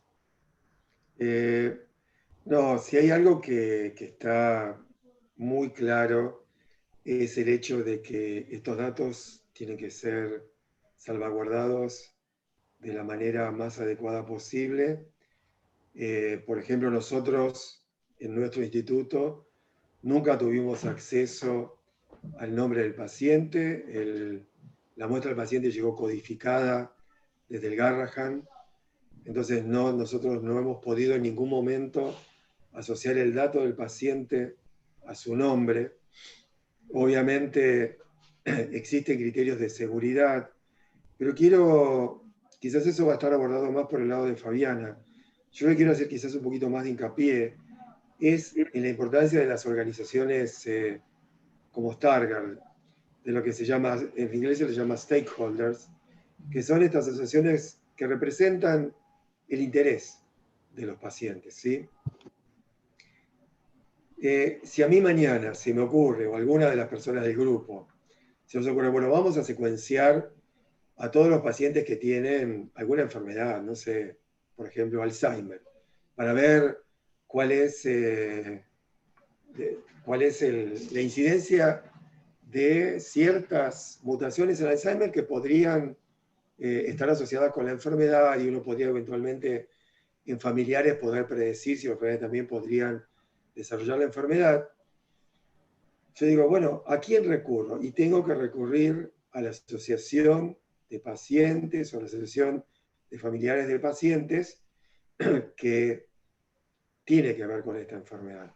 No, si hay algo que está muy claro, es el hecho de que estos datos tienen que ser salvaguardados de la manera más adecuada posible. Por ejemplo, nosotros en nuestro instituto nunca tuvimos acceso al nombre del paciente. La muestra del paciente llegó codificada desde el Garrahan. Entonces nosotros no hemos podido en ningún momento asociar el dato del paciente a su nombre. Obviamente existen criterios de seguridad, pero quizás eso va a estar abordado más por el lado de Fabiana. Yo le quiero hacer quizás un poquito más de hincapié, es en la importancia de las organizaciones como Stargardt, de lo que se llama, en inglés se les llama stakeholders, que son estas asociaciones que representan el interés de los pacientes, ¿sí? Si a mí mañana se me ocurre, o alguna de las personas del grupo, se nos ocurre, bueno, vamos a secuenciar a todos los pacientes que tienen alguna enfermedad, no sé, por ejemplo, Alzheimer, para ver cuál es la incidencia de ciertas mutaciones en Alzheimer que podrían están asociadas con la enfermedad y uno podría eventualmente en familiares poder predecir si los familiares también podrían desarrollar la enfermedad. Yo digo, bueno, ¿a quién recurro? Y tengo que recurrir a la asociación de pacientes o la asociación de familiares de pacientes que tiene que ver con esta enfermedad.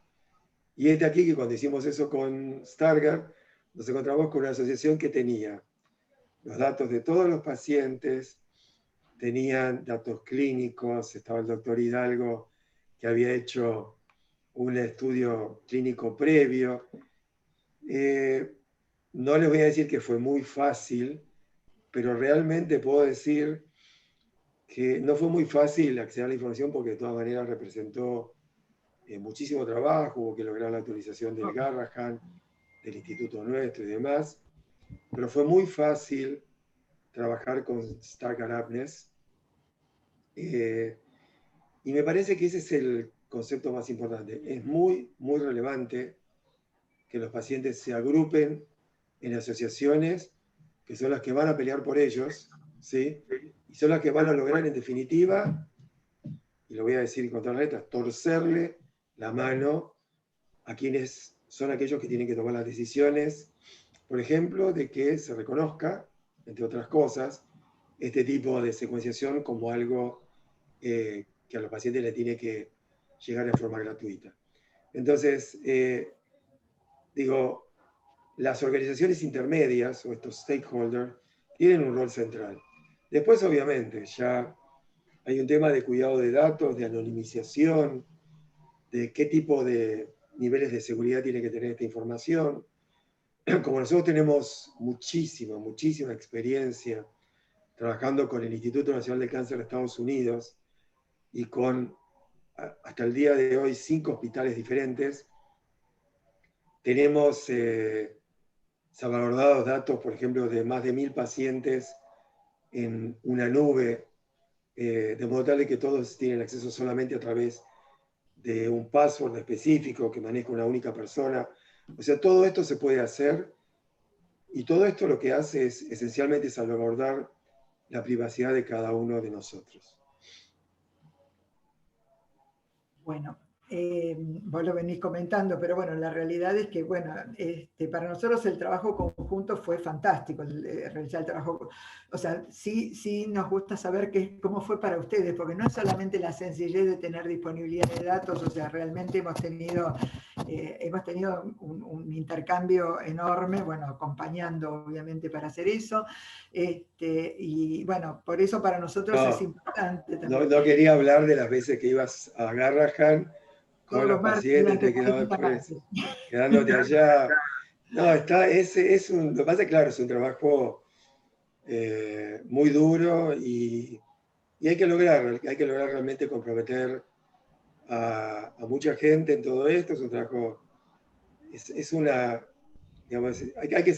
Y es de aquí que cuando hicimos eso con Stargardt, nos encontramos con una asociación que tenía los datos de todos los pacientes, tenían datos clínicos, estaba el doctor Hidalgo, que había hecho un estudio clínico previo. No les voy a decir que fue muy fácil, pero realmente puedo decir que no fue muy fácil acceder a la información porque de todas maneras representó muchísimo trabajo, hubo que lograr la autorización del Garrahan, del instituto nuestro y demás, pero fue muy fácil trabajar con Stargardt-APNES, y me parece que ese es el concepto más importante. Es muy, muy relevante que los pacientes se agrupen en asociaciones que son las que van a pelear por ellos, ¿sí? Y son las que van a lograr en definitiva, y lo voy a decir con todas las letras, torcerle la mano a quienes son aquellos que tienen que tomar las decisiones, por ejemplo, de que se reconozca, entre otras cosas, este tipo de secuenciación como algo que a los pacientes le tiene que llegar en forma gratuita. Entonces, digo, las organizaciones intermedias o estos stakeholders tienen un rol central. Después, obviamente, ya hay un tema de cuidado de datos, de anonimización, de qué tipo de niveles de seguridad tiene que tener esta información. Como nosotros tenemos muchísima experiencia trabajando con el Instituto Nacional de Cáncer de Estados Unidos y con, hasta el día de hoy, 5 hospitales diferentes, tenemos salvaguardados datos, por ejemplo, de más de 1000 pacientes en una nube, de modo tal de que todos tienen acceso solamente a través de un password específico que maneja una única persona. O sea, todo esto se puede hacer y todo esto lo que hace es esencialmente salvaguardar la privacidad de cada uno de nosotros. Bueno, vos lo venís comentando, pero bueno, la realidad es que, bueno, para nosotros el trabajo conjunto fue fantástico, realizar el trabajo, o sea, sí nos gusta saber cómo fue para ustedes, porque no es solamente la sencillez de tener disponibilidad de datos, o sea, realmente hemos tenido un intercambio enorme, bueno, acompañando obviamente para hacer eso, y bueno, por eso para nosotros es importante también. No quería hablar de las veces que ibas a Garrahan con los pacientes, te quedándote allá. No, lo que pasa es claro, es un trabajo muy duro y hay que lograr realmente comprometer a mucha gente en todo esto. Es un trabajo, digamos, hay que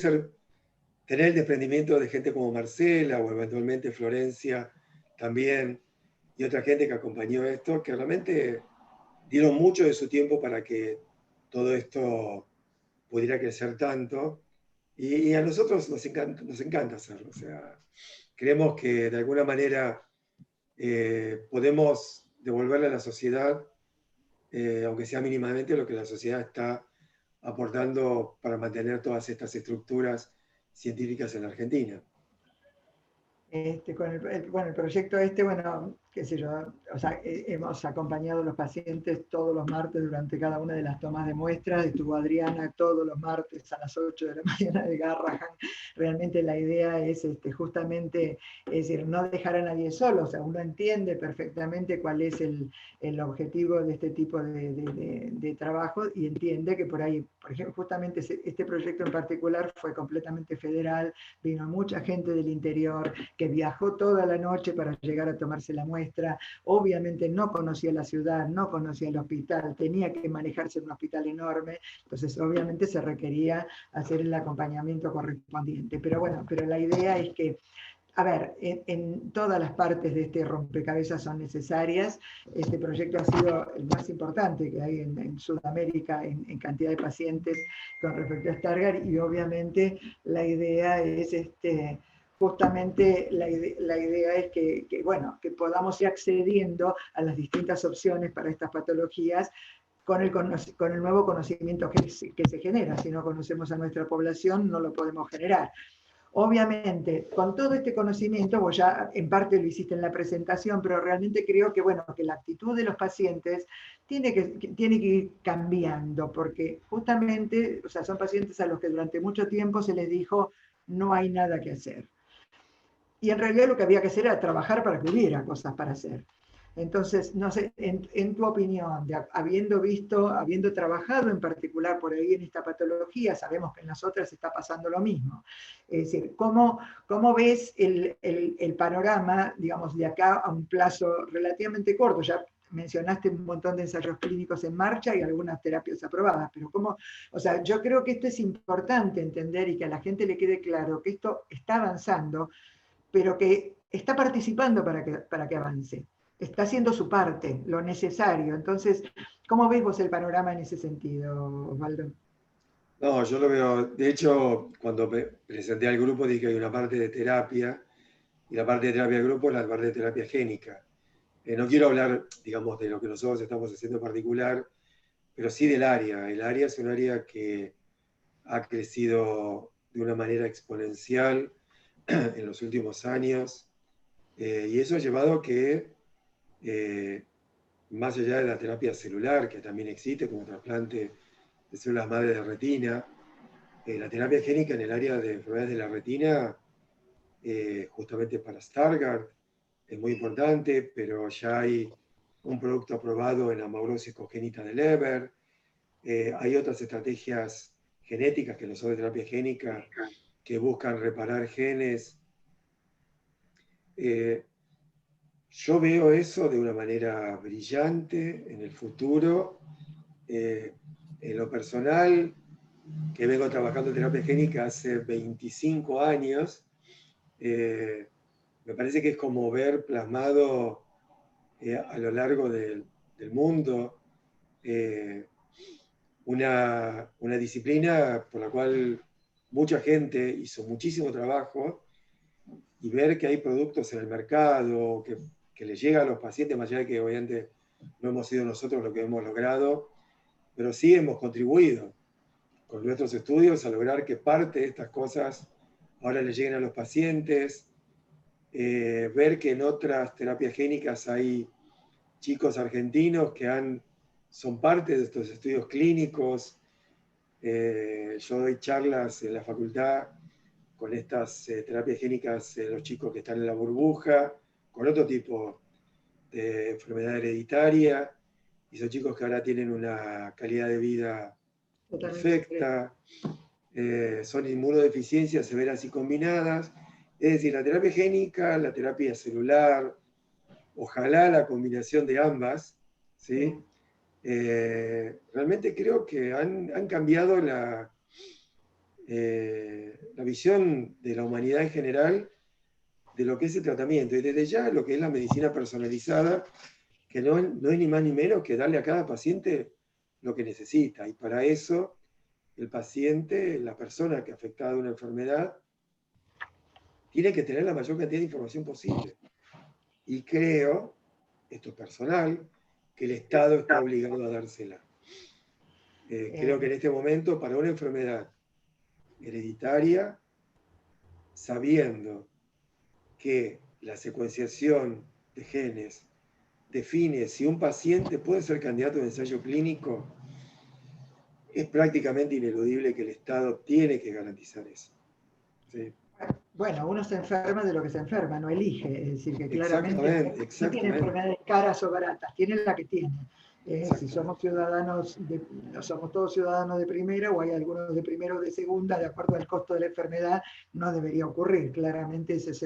tener el desprendimiento de gente como Marcela o eventualmente Florencia también y otra gente que acompañó esto, que realmente dieron mucho de su tiempo para que todo esto pudiera crecer tanto. Y a nosotros nos encanta hacerlo. O sea, creemos que de alguna manera podemos devolverle a la sociedad, aunque sea mínimamente, lo que la sociedad está aportando para mantener todas estas estructuras científicas en la Argentina. Con el proyecto bueno, qué sé yo, o sea, hemos acompañado a los pacientes todos los martes durante cada una de las tomas de muestras. Estuvo Adriana todos los martes a las 8 de la mañana de Garrahan. Realmente la idea es justamente, es decir, no dejar a nadie solo. O sea, uno entiende perfectamente cuál es el objetivo de este tipo de trabajo y entiende que por ahí, por ejemplo, justamente este proyecto en particular fue completamente federal, vino mucha gente del interior que viajó toda la noche para llegar a tomarse la muestra. Obviamente no conocía la ciudad, no conocía el hospital, tenía que manejarse en un hospital enorme, entonces obviamente se requería hacer el acompañamiento correspondiente. Pero bueno, pero la idea es que, a ver, en todas las partes de este rompecabezas son necesarias. Este proyecto ha sido el más importante que hay en Sudamérica en cantidad de pacientes con respecto a Stargardt, y obviamente la idea es justamente la idea es bueno, que podamos ir accediendo a las distintas opciones para estas patologías con el nuevo conocimiento que se genera. Si no conocemos a nuestra población, no lo podemos generar. Obviamente, con todo este conocimiento, vos ya en parte lo hiciste en la presentación, pero realmente creo que, bueno, que la actitud de los pacientes tiene que ir cambiando, porque justamente, o sea, son pacientes a los que durante mucho tiempo se les dijo no hay nada que hacer. Y en realidad lo que había que hacer era trabajar para que hubiera cosas para hacer. Entonces, no sé, en tu opinión, habiendo trabajado en particular por ahí en esta patología, sabemos que en las otras está pasando lo mismo. Es decir, ¿cómo ves el panorama, digamos, de acá a un plazo relativamente corto? Ya mencionaste un montón de ensayos clínicos en marcha y algunas terapias aprobadas, pero o sea, yo creo que esto es importante entender y que a la gente le quede claro que esto está avanzando, pero que está participando para que avance. Está haciendo su parte, lo necesario. Entonces, ¿cómo ves vos el panorama en ese sentido, Osvaldo? No, yo lo veo, de hecho, cuando presenté al grupo dije que hay una parte de terapia, y la parte de terapia de grupo es la parte de terapia génica. No quiero hablar, digamos, de lo que nosotros estamos haciendo en particular, pero sí del área. El área es un área que ha crecido de una manera exponencial en los últimos años, y eso ha llevado a que, más allá de la terapia celular, que también existe como trasplante de células madre de retina, la terapia génica en el área de enfermedades de la retina, justamente para Stargardt, es muy importante, pero ya hay un producto aprobado en la amaurosis congénita de Leber. Hay otras estrategias genéticas que no son de terapia génica que buscan reparar genes. Yo veo eso de una manera brillante en el futuro. En lo personal, que vengo trabajando en terapia génica hace 25 años, me parece que es como ver plasmado a lo largo del mundo una disciplina por la cual mucha gente hizo muchísimo trabajo, y ver que hay productos en el mercado que les llega a los pacientes, más allá de que obviamente no hemos sido nosotros lo que hemos logrado, pero sí hemos contribuido con nuestros estudios a lograr que parte de estas cosas ahora le lleguen a los pacientes, ver que en otras terapias génicas hay chicos argentinos que son parte de estos estudios clínicos. Yo doy charlas en la facultad con estas terapias génicas de los chicos que están en la burbuja, con otro tipo de enfermedad hereditaria, y son chicos que ahora tienen una calidad de vida perfecta, son inmunodeficiencias severas y combinadas. Es decir, la terapia génica, la terapia celular, ojalá la combinación de ambas, ¿sí? Realmente creo que han cambiado la visión de la humanidad en general de lo que es el tratamiento, y desde ya lo que es la medicina personalizada, que no es ni más ni menos que darle a cada paciente lo que necesita, y para eso el paciente, la persona que afectada de una enfermedad, tiene que tener la mayor cantidad de información posible. Y creo, esto es personal, que el Estado está obligado a dársela. Creo que en este momento, para una enfermedad hereditaria, sabiendo que la secuenciación de genes define si un paciente puede ser candidato a un ensayo clínico, es prácticamente ineludible que el Estado tiene que garantizar eso. ¿Sí? Bueno, uno se enferma de lo que se enferma, no elige, es decir, que claramente no tiene enfermedades caras o baratas, tiene la que tiene. Si somos ciudadanos, somos todos ciudadanos de primera, o hay algunos de primera o de segunda, de acuerdo al costo de la enfermedad, no debería ocurrir. Claramente ese es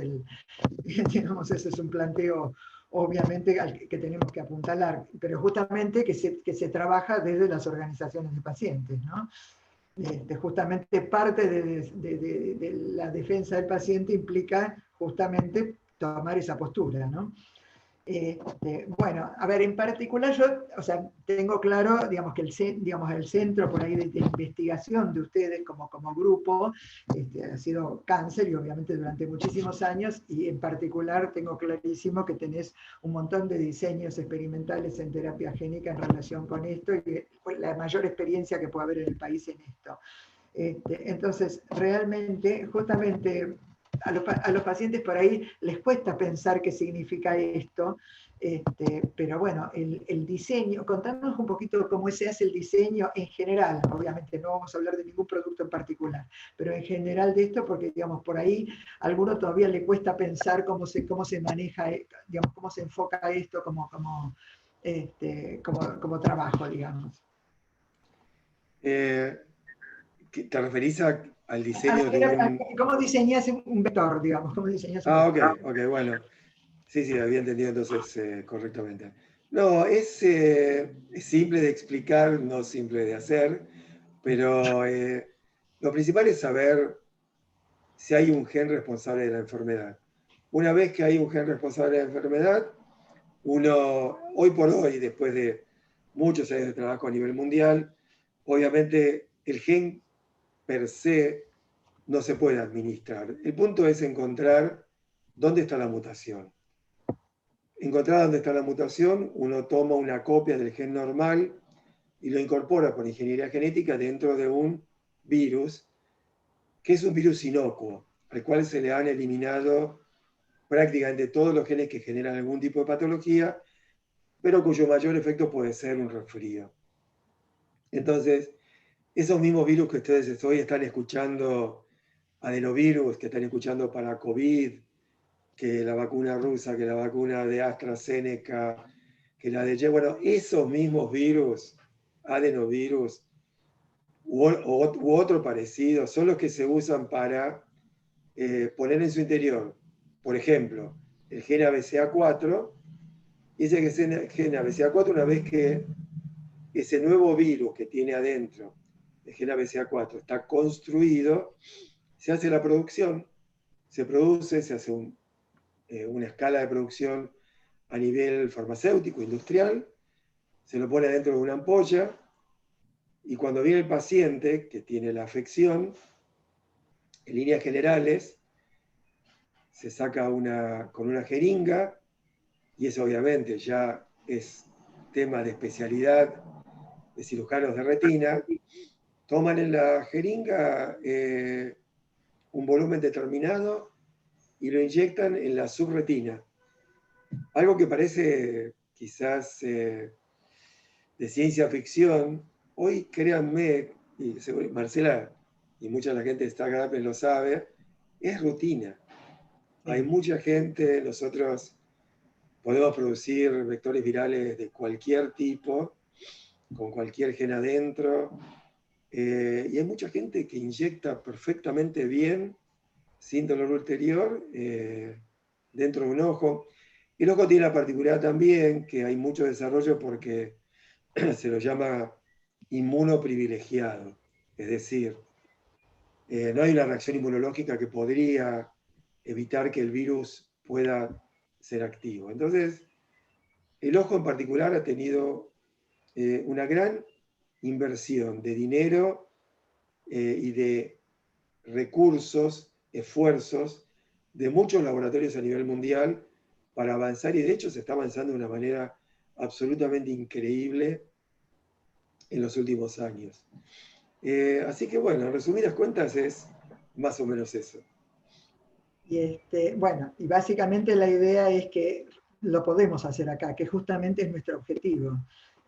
un planteo, obviamente, al que tenemos que apuntalar, pero justamente que se trabaja desde las organizaciones de pacientes, ¿no? Justamente parte de la defensa del paciente implica justamente tomar esa postura, ¿no? Bueno, a ver, en particular yo, o sea, tengo claro, digamos, que el centro por ahí de investigación de ustedes como grupo ha sido cáncer y obviamente durante muchísimos años, y en particular tengo clarísimo que tenés un montón de diseños experimentales en terapia génica en relación con esto y pues, la mayor experiencia que puede haber en el país en esto. Entonces, realmente, justamente a los pacientes por ahí les cuesta pensar qué significa esto, pero bueno, el diseño, contanos un poquito cómo se hace el diseño en general, obviamente no vamos a hablar de ningún producto en particular, pero en general de esto, porque digamos, por ahí a alguno todavía le cuesta pensar cómo se maneja, digamos, cómo se enfoca esto como trabajo, digamos. ¿Te referís al diseño de un...? ¿Cómo diseñas un vector, digamos? ¿Cómo diseñas un Ah, vector? ok, bueno. Sí, había entendido entonces correctamente. No, es simple de explicar, no simple de hacer, pero lo principal es saber si hay un gen responsable de la enfermedad. Una vez que hay un gen responsable de la enfermedad, uno, hoy por hoy, después de muchos años de trabajo a nivel mundial, obviamente el gen per se no se puede administrar. El punto es encontrar dónde está la mutación. Encontrar dónde está la mutación, uno toma una copia del gen normal y lo incorpora por ingeniería genética dentro de un virus, que es un virus inocuo, al cual se le han eliminado prácticamente todos los genes que generan algún tipo de patología, pero cuyo mayor efecto puede ser un resfrío. Entonces, esos mismos virus que ustedes hoy están escuchando, adenovirus, que están escuchando para COVID, que la vacuna rusa, que la vacuna de AstraZeneca, que la de... Bueno, esos mismos virus, adenovirus, u otro parecido, son los que se usan para poner en su interior, por ejemplo, el gen ABCA4, y ese gen ABCA4, una vez que ese nuevo virus que tiene adentro el gen ABCA4 está construido, se hace la producción, se produce, se hace una escala de producción a nivel farmacéutico, industrial, se lo pone dentro de una ampolla y cuando viene el paciente que tiene la afección, en líneas generales, se saca con una jeringa y eso obviamente ya es tema de especialidad de cirujanos de retina, toman en la jeringa un volumen determinado y lo inyectan en la subretina. Algo que parece quizás de ciencia ficción, hoy créanme, y Marcela y mucha de la gente de Startup lo sabe, es rutina. Hay mucha gente, nosotros podemos producir vectores virales de cualquier tipo, con cualquier gen adentro, y hay mucha gente que inyecta perfectamente bien, sin dolor ulterior, dentro de un ojo. El ojo tiene la particularidad también que hay mucho desarrollo porque se lo llama inmunoprivilegiado, es decir, no hay una reacción inmunológica que podría evitar que el virus pueda ser activo. Entonces, el ojo en particular ha tenido una gran inversión de dinero y de recursos, esfuerzos de muchos laboratorios a nivel mundial para avanzar y de hecho se está avanzando de una manera absolutamente increíble en los últimos años. Así que bueno, en resumidas cuentas es más o menos eso. Y bueno, y básicamente la idea es que lo podemos hacer acá, que justamente es nuestro objetivo.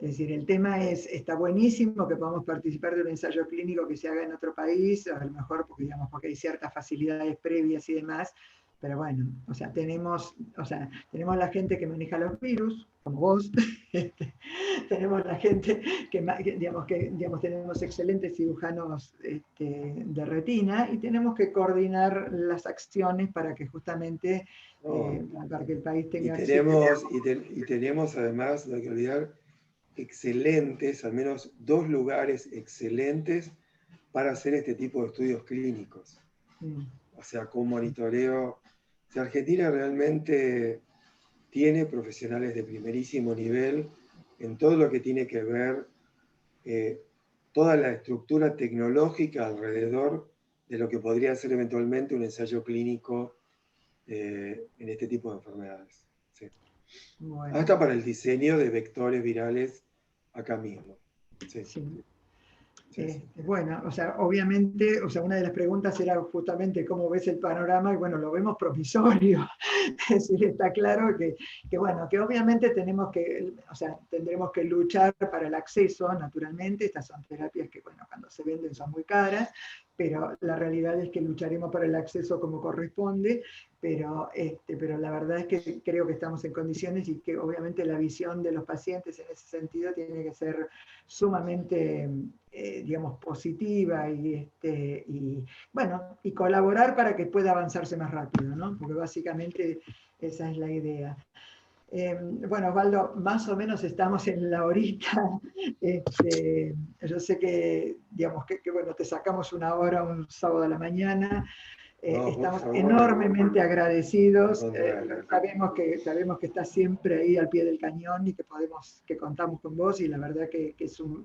Es decir, el tema está buenísimo que podamos participar de un ensayo clínico que se haga en otro país, a lo mejor porque, digamos, porque hay ciertas facilidades previas y demás, pero bueno, tenemos la gente que maneja los virus, como vos, tenemos la gente digamos, tenemos excelentes cirujanos de retina y tenemos que coordinar las acciones para que justamente para que el país tenga acceso. Y tenemos además, no hay que olvidar, excelentes, al menos 2 lugares excelentes para hacer este tipo de estudios clínicos. O sea, con monitoreo. O sea, Argentina realmente tiene profesionales de primerísimo nivel en todo lo que tiene que ver toda la estructura tecnológica alrededor de lo que podría ser eventualmente un ensayo clínico en este tipo de enfermedades. Sí. Bueno. Hasta para el diseño de vectores virales acá mismo. Sí. Sí. Sí. Bueno, o sea, obviamente, o sea, una de las preguntas era justamente cómo ves el panorama, y bueno, lo vemos promisorio. Es decir, está claro que, bueno, que obviamente tenemos que, o sea, tendremos que luchar para el acceso, naturalmente. Estas son terapias que, bueno, cuando se venden son muy caras, pero la realidad es que lucharemos para el acceso como corresponde, pero la verdad es que creo que estamos en condiciones, y que obviamente la visión de los pacientes en ese sentido tiene que ser sumamente, digamos, positiva, y bueno, y colaborar para que pueda avanzarse más rápido, ¿no? Porque básicamente esa es la idea. Bueno, Osvaldo, más o menos estamos en la horita. Yo sé que, digamos, que bueno, te sacamos una hora un sábado a la mañana. No, Estamos por favor, enormemente agradecidos. al Sabemos que estás siempre ahí al pie del cañón, y que contamos con vos, y la verdad que es un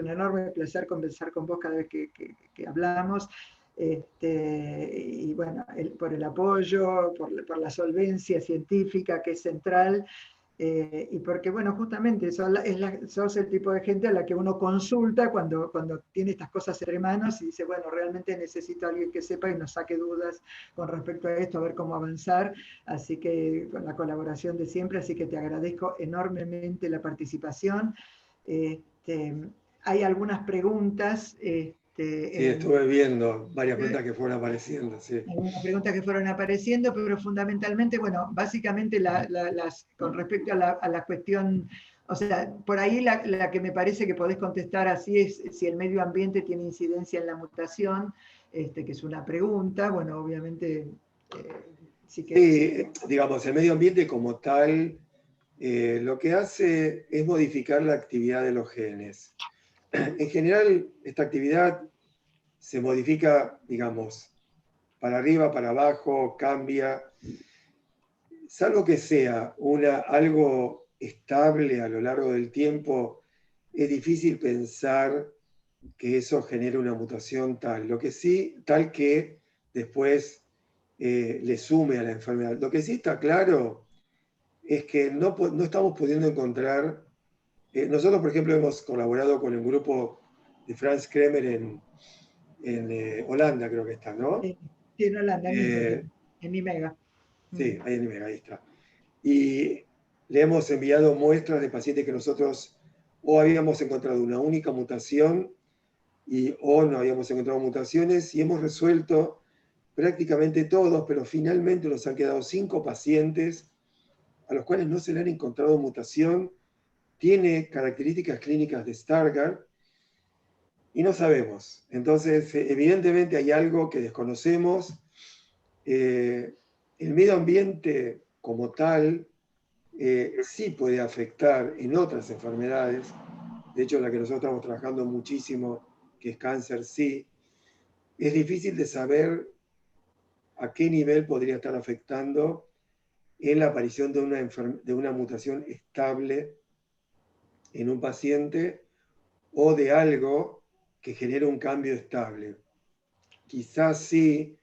enorme placer conversar con vos cada vez que hablamos. Y bueno, por el apoyo, por la solvencia científica, que es central. Y porque, bueno, justamente sos el tipo de gente a la que uno consulta cuando tiene estas cosas entre manos, y dice, bueno, realmente necesito a alguien que sepa y nos saque dudas con respecto a esto, a ver cómo avanzar. Así que, con la colaboración de siempre, así que te agradezco enormemente la participación. Hay algunas preguntas. Sí, estuve viendo varias preguntas que fueron apareciendo. Sí. Algunas preguntas que fueron apareciendo, pero fundamentalmente, bueno, básicamente con respecto a la cuestión, o sea, por ahí la que me parece que podés contestar así es si el medio ambiente tiene incidencia en la mutación, que es una pregunta. Bueno, obviamente, sí que... Sí, digamos, el medio ambiente como tal, lo que hace es modificar la actividad de los genes. En general, esta actividad se modifica, digamos, para arriba, para abajo, cambia, salvo que sea algo estable a lo largo del tiempo. Es difícil pensar que eso genere una mutación tal. Lo que sí, tal que después le sume a la enfermedad. Lo que sí está claro es que no estamos pudiendo encontrar. Nosotros, por ejemplo, hemos colaborado con el grupo de Franz Kremer en Holanda, creo que está, ¿no? Sí, en Holanda, en Nimega. Sí, ahí está. Y le hemos enviado muestras de pacientes que nosotros o habíamos encontrado una única mutación o no habíamos encontrado mutaciones, y hemos resuelto prácticamente todos, pero finalmente nos han quedado 5 pacientes a los cuales no se le han encontrado mutación. Tiene características clínicas de Stargardt y no sabemos. Entonces, evidentemente hay algo que desconocemos. El medio ambiente como tal sí puede afectar en otras enfermedades. De hecho, la que nosotros estamos trabajando muchísimo, que es cáncer, sí. Es difícil de saber a qué nivel podría estar afectando en la aparición de una mutación estable en un paciente, o de algo que genere un cambio estable. Quizás sí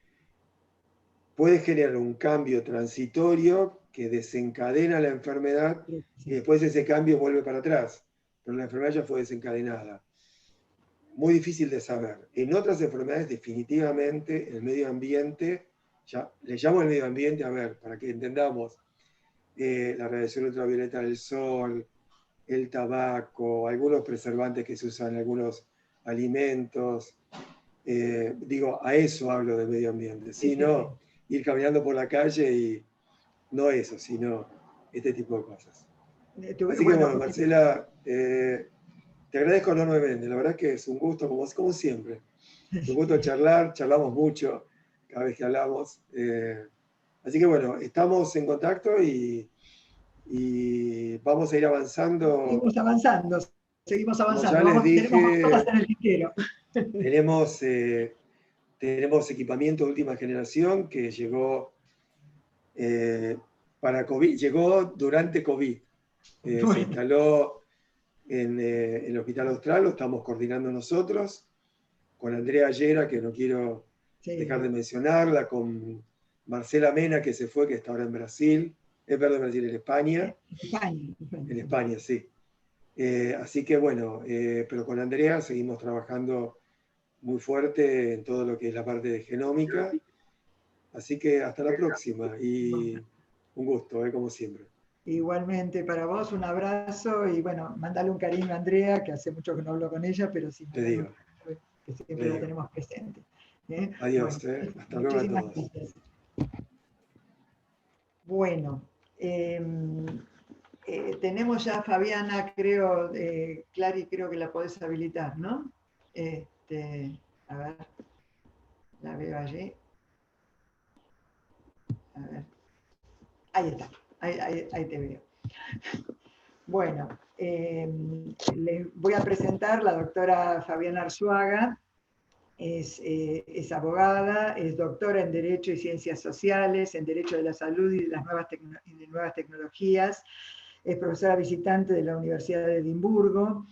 puede generar un cambio transitorio que desencadena la enfermedad, Sí. y después ese cambio vuelve para atrás, pero la enfermedad ya fue desencadenada. Muy difícil de saber. En otras enfermedades, definitivamente, el medio ambiente, ya le llamo el medio ambiente, a ver, para que entendamos, la radiación ultravioleta del sol, el tabaco, algunos preservantes que se usan en algunos alimentos. Digo, a eso hablo de medio ambiente. Sí, No ir caminando por la calle y no eso, sino este tipo de cosas. Así que bueno, Marcela, te agradezco enormemente. La verdad que es un gusto, como siempre. Es un gusto charlamos mucho cada vez que hablamos. Así que bueno, estamos en contacto y vamos a ir avanzando. Seguimos avanzando. Como ya les dije, tenemos cosas en el tintero. Tenemos equipamiento de última generación que llegó para COVID, llegó durante COVID. Se instaló en el Hospital Austral, lo estamos coordinando nosotros, con Andrea Llera, que no quiero dejar de mencionarla, con Marcela Mena, que se fue, que está ahora en Brasil, perdón, Brasil, en España. En España, sí. Así que bueno, pero con Andrea seguimos trabajando muy fuerte en todo lo que es la parte de genómica. Así que hasta la próxima y un gusto, como siempre. Igualmente para vos, un abrazo y bueno, mandale un cariño a Andrea, que hace mucho que no hablo con ella, pero sí, Te digo. Que siempre la tenemos presente. Adiós, bueno, hasta luego a todos. Gracias. Bueno, tenemos ya a Fabiana, creo, Clary, creo que la podés habilitar, ¿no? A ver, la veo allí. A ver. Ahí está, ahí te veo. Bueno, les voy a presentar la doctora Fabiana Arzuaga. Es abogada, es doctora en Derecho y Ciencias Sociales, en Derecho de la Salud y de las nuevas tecnologías. Es profesora visitante de la Universidad de Edimburgo.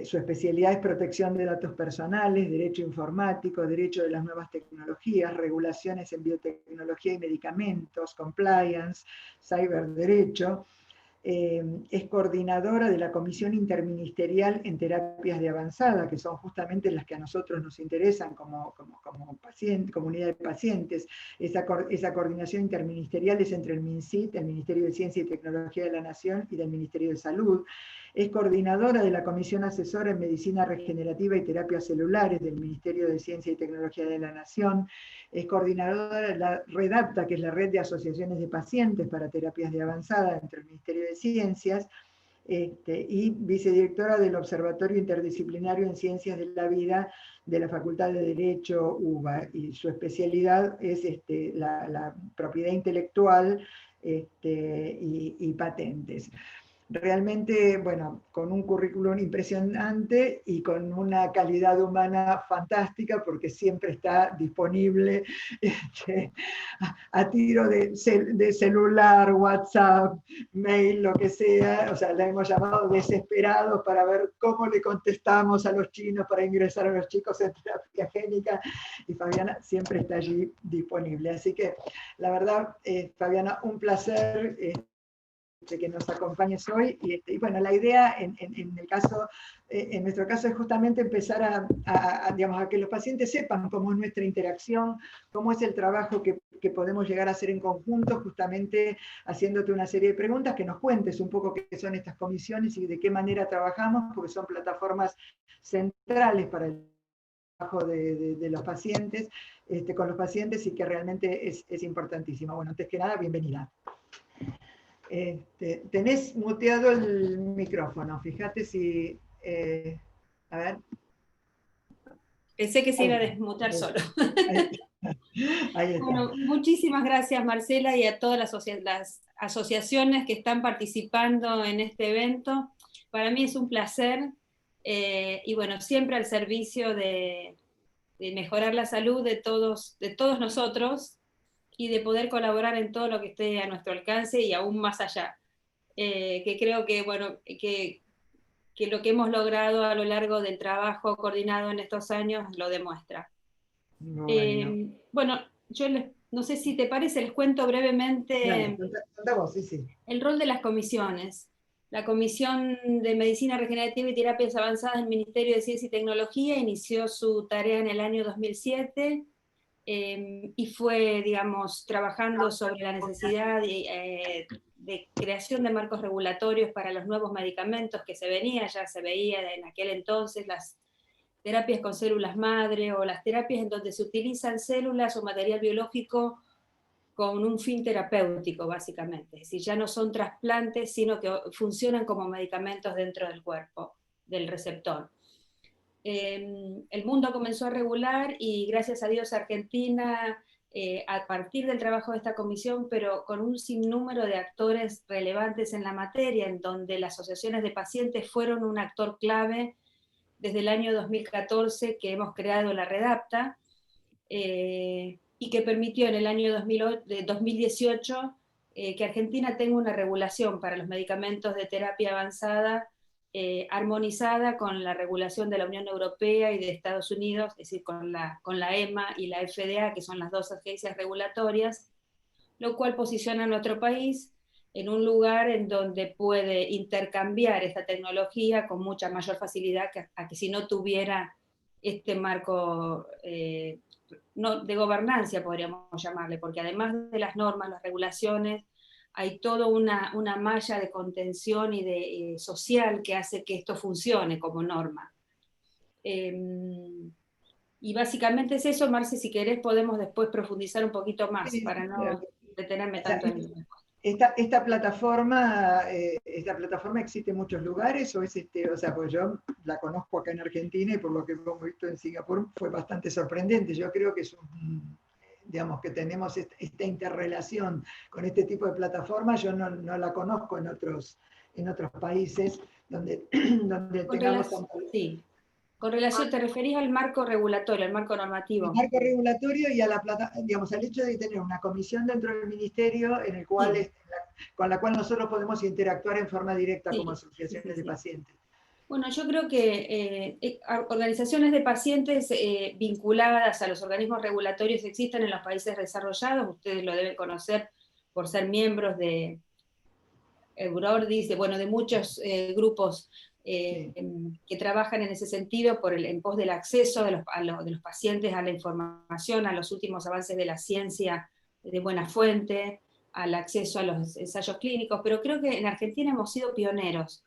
Su especialidad es protección de datos personales, derecho informático, derecho de las nuevas tecnologías, regulaciones en biotecnología y medicamentos, compliance, cyberderecho. Es coordinadora de la Comisión Interministerial en Terapias de Avanzada, que son justamente las que a nosotros nos interesan como comunidad de pacientes. Esa coordinación interministerial es entre el MinCIT, el Ministerio de Ciencia y Tecnología de la Nación, y del Ministerio de Salud. Es coordinadora de la Comisión Asesora en Medicina Regenerativa y Terapias Celulares del Ministerio de Ciencia y Tecnología de la Nación. Es coordinadora de la REDAPTA, que es la Red de Asociaciones de Pacientes para Terapias de Avanzada entre el Ministerio de Ciencias, y vicedirectora del Observatorio Interdisciplinario en Ciencias de la Vida de la Facultad de Derecho UBA, y su especialidad es la propiedad intelectual y patentes. Realmente, bueno, con un currículum impresionante y con una calidad humana fantástica, porque siempre está disponible a tiro de celular, WhatsApp, mail, lo que sea. O sea, la hemos llamado desesperados para ver cómo le contestamos a los chinos para ingresar a los chicos en terapia génica, y Fabiana siempre está allí disponible. Así que, la verdad, Fabiana, un placer que nos acompañes hoy, y bueno, la idea en nuestro caso es justamente empezar digamos, a que los pacientes sepan cómo es nuestra interacción, cómo es el trabajo que podemos llegar a hacer en conjunto, justamente haciéndote una serie de preguntas, que nos cuentes un poco qué son estas comisiones y de qué manera trabajamos, porque son plataformas centrales para el trabajo de los pacientes, con los pacientes, y que realmente es importantísimo. Bueno, antes que nada, bienvenida. Tenés muteado el micrófono, fíjate si... a ver. Pensé que se iba a desmutar solo. Ahí está. Bueno, muchísimas gracias, Marcela, y a todas las asociaciones que están participando en este evento. Para mí es un placer, y bueno, siempre al servicio de mejorar la salud de todos nosotros, y de poder colaborar en todo lo que esté a nuestro alcance y aún más allá. Que creo que, bueno, que lo que hemos logrado a lo largo del trabajo coordinado en estos años lo demuestra. Bueno, yo no sé si te parece, les cuento brevemente el rol de las comisiones. La Comisión de Medicina Regenerativa y Terapias Avanzadas del Ministerio de Ciencia y Tecnología inició su tarea en el año 2007, y fue, digamos, trabajando sobre la necesidad de creación de marcos regulatorios para los nuevos medicamentos que ya se veía en aquel entonces, las terapias con células madre, o las terapias en donde se utilizan células o material biológico con un fin terapéutico, básicamente. Es decir, ya no son trasplantes, sino que funcionan como medicamentos dentro del cuerpo, del receptor. El mundo comenzó a regular, y gracias a Dios Argentina, a partir del trabajo de esta comisión, pero con un sinnúmero de actores relevantes en la materia, en donde las asociaciones de pacientes fueron un actor clave desde el año 2014, que hemos creado la REDAPTA, y que permitió en el año 2018 que Argentina tenga una regulación para los medicamentos de terapia avanzada armonizada con la regulación de la Unión Europea y de Estados Unidos, es decir, con la EMA y la FDA, que son las dos agencias regulatorias, lo cual posiciona a nuestro país en un lugar en donde puede intercambiar esta tecnología con mucha mayor facilidad a que si no tuviera este marco no, de gobernancia, podríamos llamarle, porque además de las normas, las regulaciones, hay toda una malla de contención y de social que hace que esto funcione como norma. Y básicamente es eso. Marce, si querés podemos después profundizar un poquito más, sí, para no detenerme tanto en el... ¿Esta plataforma existe en muchos lugares o es o sea, pues yo la conozco acá en Argentina y por lo que hemos visto en Singapur fue bastante sorprendente. Yo creo que es digamos que tenemos esta interrelación con este tipo de plataformas, yo no la conozco en otros países donde tengamos tanto... Sí. Con relación, ¿te referís al marco regulatorio, al marco normativo? El marco regulatorio y a digamos, al hecho de tener una comisión dentro del ministerio en el cual, sí, con la cual nosotros podemos interactuar en forma directa, sí, como asociaciones de pacientes. Bueno, yo creo que organizaciones de pacientes vinculadas a los organismos regulatorios existen en los países desarrollados. Ustedes lo deben conocer por ser miembros de Eurordis, de muchos grupos sí, que trabajan en ese sentido en pos del acceso de los pacientes a la información, a los últimos avances de la ciencia de buena fuente, al acceso a los ensayos clínicos, pero creo que en Argentina hemos sido pioneros,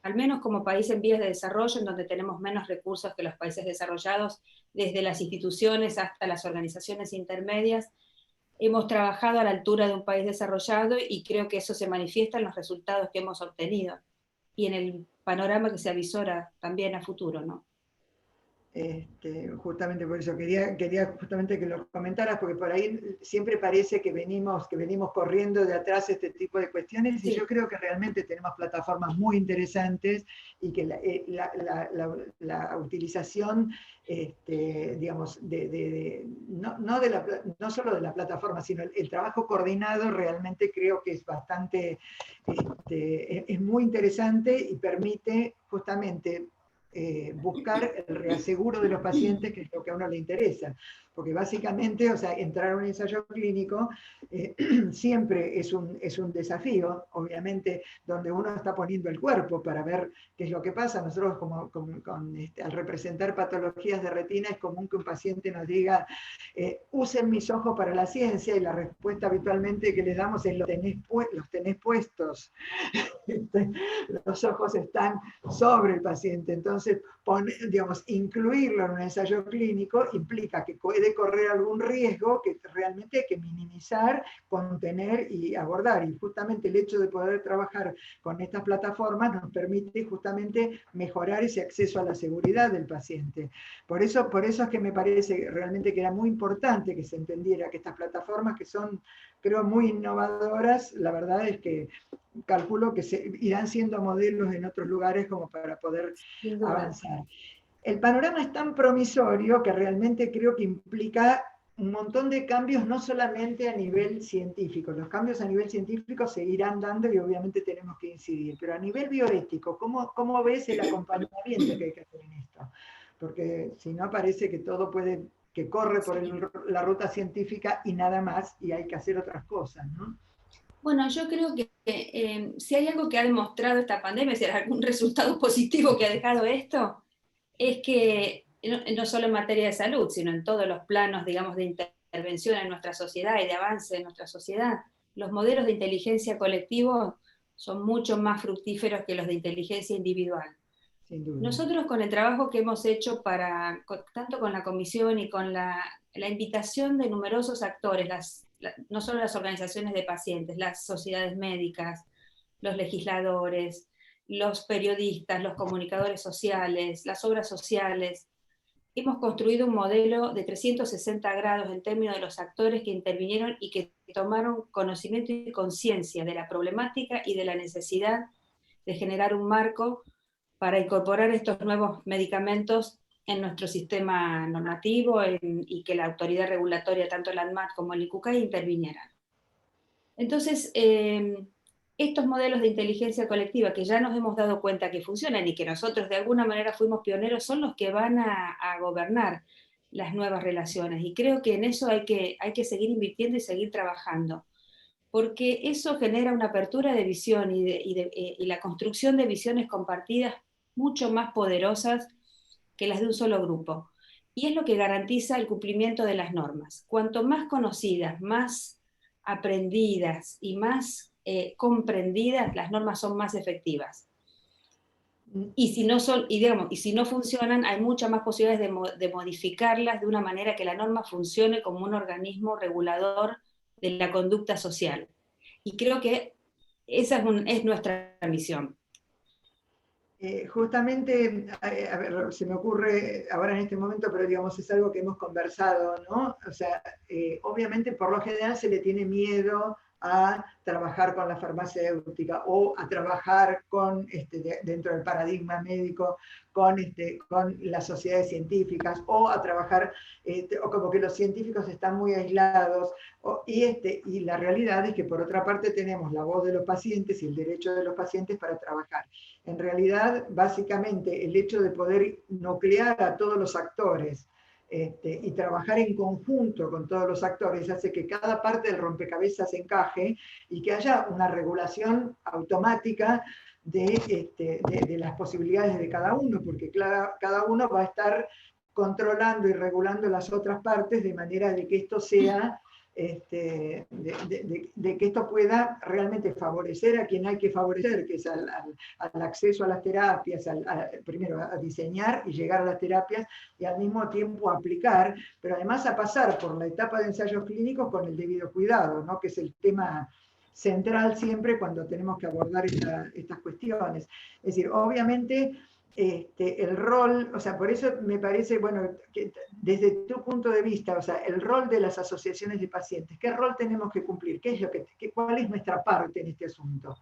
al menos como país en vías de desarrollo, en donde tenemos menos recursos que los países desarrollados, desde las instituciones hasta las organizaciones intermedias. Hemos trabajado a la altura de un país desarrollado y creo que eso se manifiesta en los resultados que hemos obtenido y en el panorama que se avisora también a futuro, ¿no? Justamente por eso quería justamente que lo comentaras, porque por ahí siempre parece que venimos corriendo de atrás este tipo de cuestiones, sí, y yo creo que realmente tenemos plataformas muy interesantes y que la utilización, digamos, no solo de la plataforma, sino el trabajo coordinado realmente creo que es bastante, es muy interesante y permite justamente buscar el reaseguro de los pacientes, que es lo que a uno le interesa. Porque básicamente, o sea, entrar a un ensayo clínico siempre es un desafío, obviamente, donde uno está poniendo el cuerpo para ver qué es lo que pasa. Nosotros, al representar patologías de retina, es común que un paciente nos diga, usen mis ojos para la ciencia, y la respuesta habitualmente que les damos es, los tenés puestos. Los ojos están sobre el paciente. Entonces, digamos, incluirlo en un ensayo clínico implica que puede correr algún riesgo que realmente hay que minimizar, contener y abordar. Y justamente el hecho de poder trabajar con estas plataformas nos permite justamente mejorar ese acceso a la seguridad del paciente. Por eso es que me parece realmente que era muy importante que se entendiera que estas plataformas, que son, creo, muy innovadoras, la verdad es que calculo que irán siendo modelos en otros lugares como para poder avanzar. El panorama es tan promisorio que realmente creo que implica un montón de cambios, no solamente a nivel científico. Los cambios a nivel científico seguirán dando y obviamente tenemos que incidir, pero a nivel bioético, ¿cómo ves el acompañamiento que hay que hacer en esto? Porque si no, parece que todo que corre por la ruta científica y nada más, y hay que hacer otras cosas, ¿no? Bueno, yo creo que si hay algo que ha demostrado esta pandemia, si hay algún resultado positivo que ha dejado esto, es que no solo en materia de salud, sino en todos los planos, digamos, de intervención en nuestra sociedad y de avance en nuestra sociedad, los modelos de inteligencia colectivo son mucho más fructíferos que los de inteligencia individual. Sin duda. Nosotros, con el trabajo que hemos hecho tanto con la comisión y con la invitación de numerosos actores, no solo las organizaciones de pacientes, las sociedades médicas, los legisladores, los periodistas, los comunicadores sociales, las obras sociales, hemos construido un modelo de 360 grados en términos de los actores que intervinieron y que tomaron conocimiento y conciencia de la problemática y de la necesidad de generar un marco para incorporar estos nuevos medicamentos en nuestro sistema normativo y que la autoridad regulatoria, tanto la ANMAT como el INCUCAI, intervinieran. Entonces, estos modelos de inteligencia colectiva que ya nos hemos dado cuenta que funcionan y que nosotros de alguna manera fuimos pioneros, son los que van a gobernar las nuevas relaciones. Y creo que en eso hay que seguir invirtiendo y seguir trabajando, porque eso genera una apertura de visión y la construcción de visiones compartidas mucho más poderosas que las de un solo grupo. Y es lo que garantiza el cumplimiento de las normas. Cuanto más conocidas, más aprendidas y más comprendidas, las normas son más efectivas. Y si no funcionan, hay muchas más posibilidades de modificarlas de una manera que la norma funcione como un organismo regulador de la conducta social. Y creo que esa es nuestra misión. Justamente, a ver, se me ocurre ahora en este momento, pero digamos es algo que hemos conversado, ¿no? O sea, obviamente por lo general se le tiene miedo a trabajar con la farmacéutica o a trabajar con, dentro del paradigma médico con las sociedades científicas, o a trabajar, o como que los científicos están muy aislados, y la realidad es que por otra parte tenemos la voz de los pacientes y el derecho de los pacientes para trabajar. En realidad, básicamente, el hecho de poder nuclear a todos los actores y trabajar en conjunto con todos los actores hace que cada parte del rompecabezas encaje y que haya una regulación automática de las posibilidades de cada uno, porque cada uno va a estar controlando y regulando las otras partes de manera de que esto sea, de que esto pueda realmente favorecer a quien hay que favorecer, que es al acceso a las terapias, primero a diseñar y llegar a las terapias, y al mismo tiempo aplicar, pero además a pasar por la etapa de ensayos clínicos con el debido cuidado, ¿no? Que es el tema central siempre cuando tenemos que abordar estas cuestiones. Es decir, obviamente el rol, o sea, por eso me parece, bueno, que desde tu punto de vista, o sea, el rol de las asociaciones de pacientes, ¿qué rol tenemos que cumplir? ¿Cuál es nuestra parte en este asunto?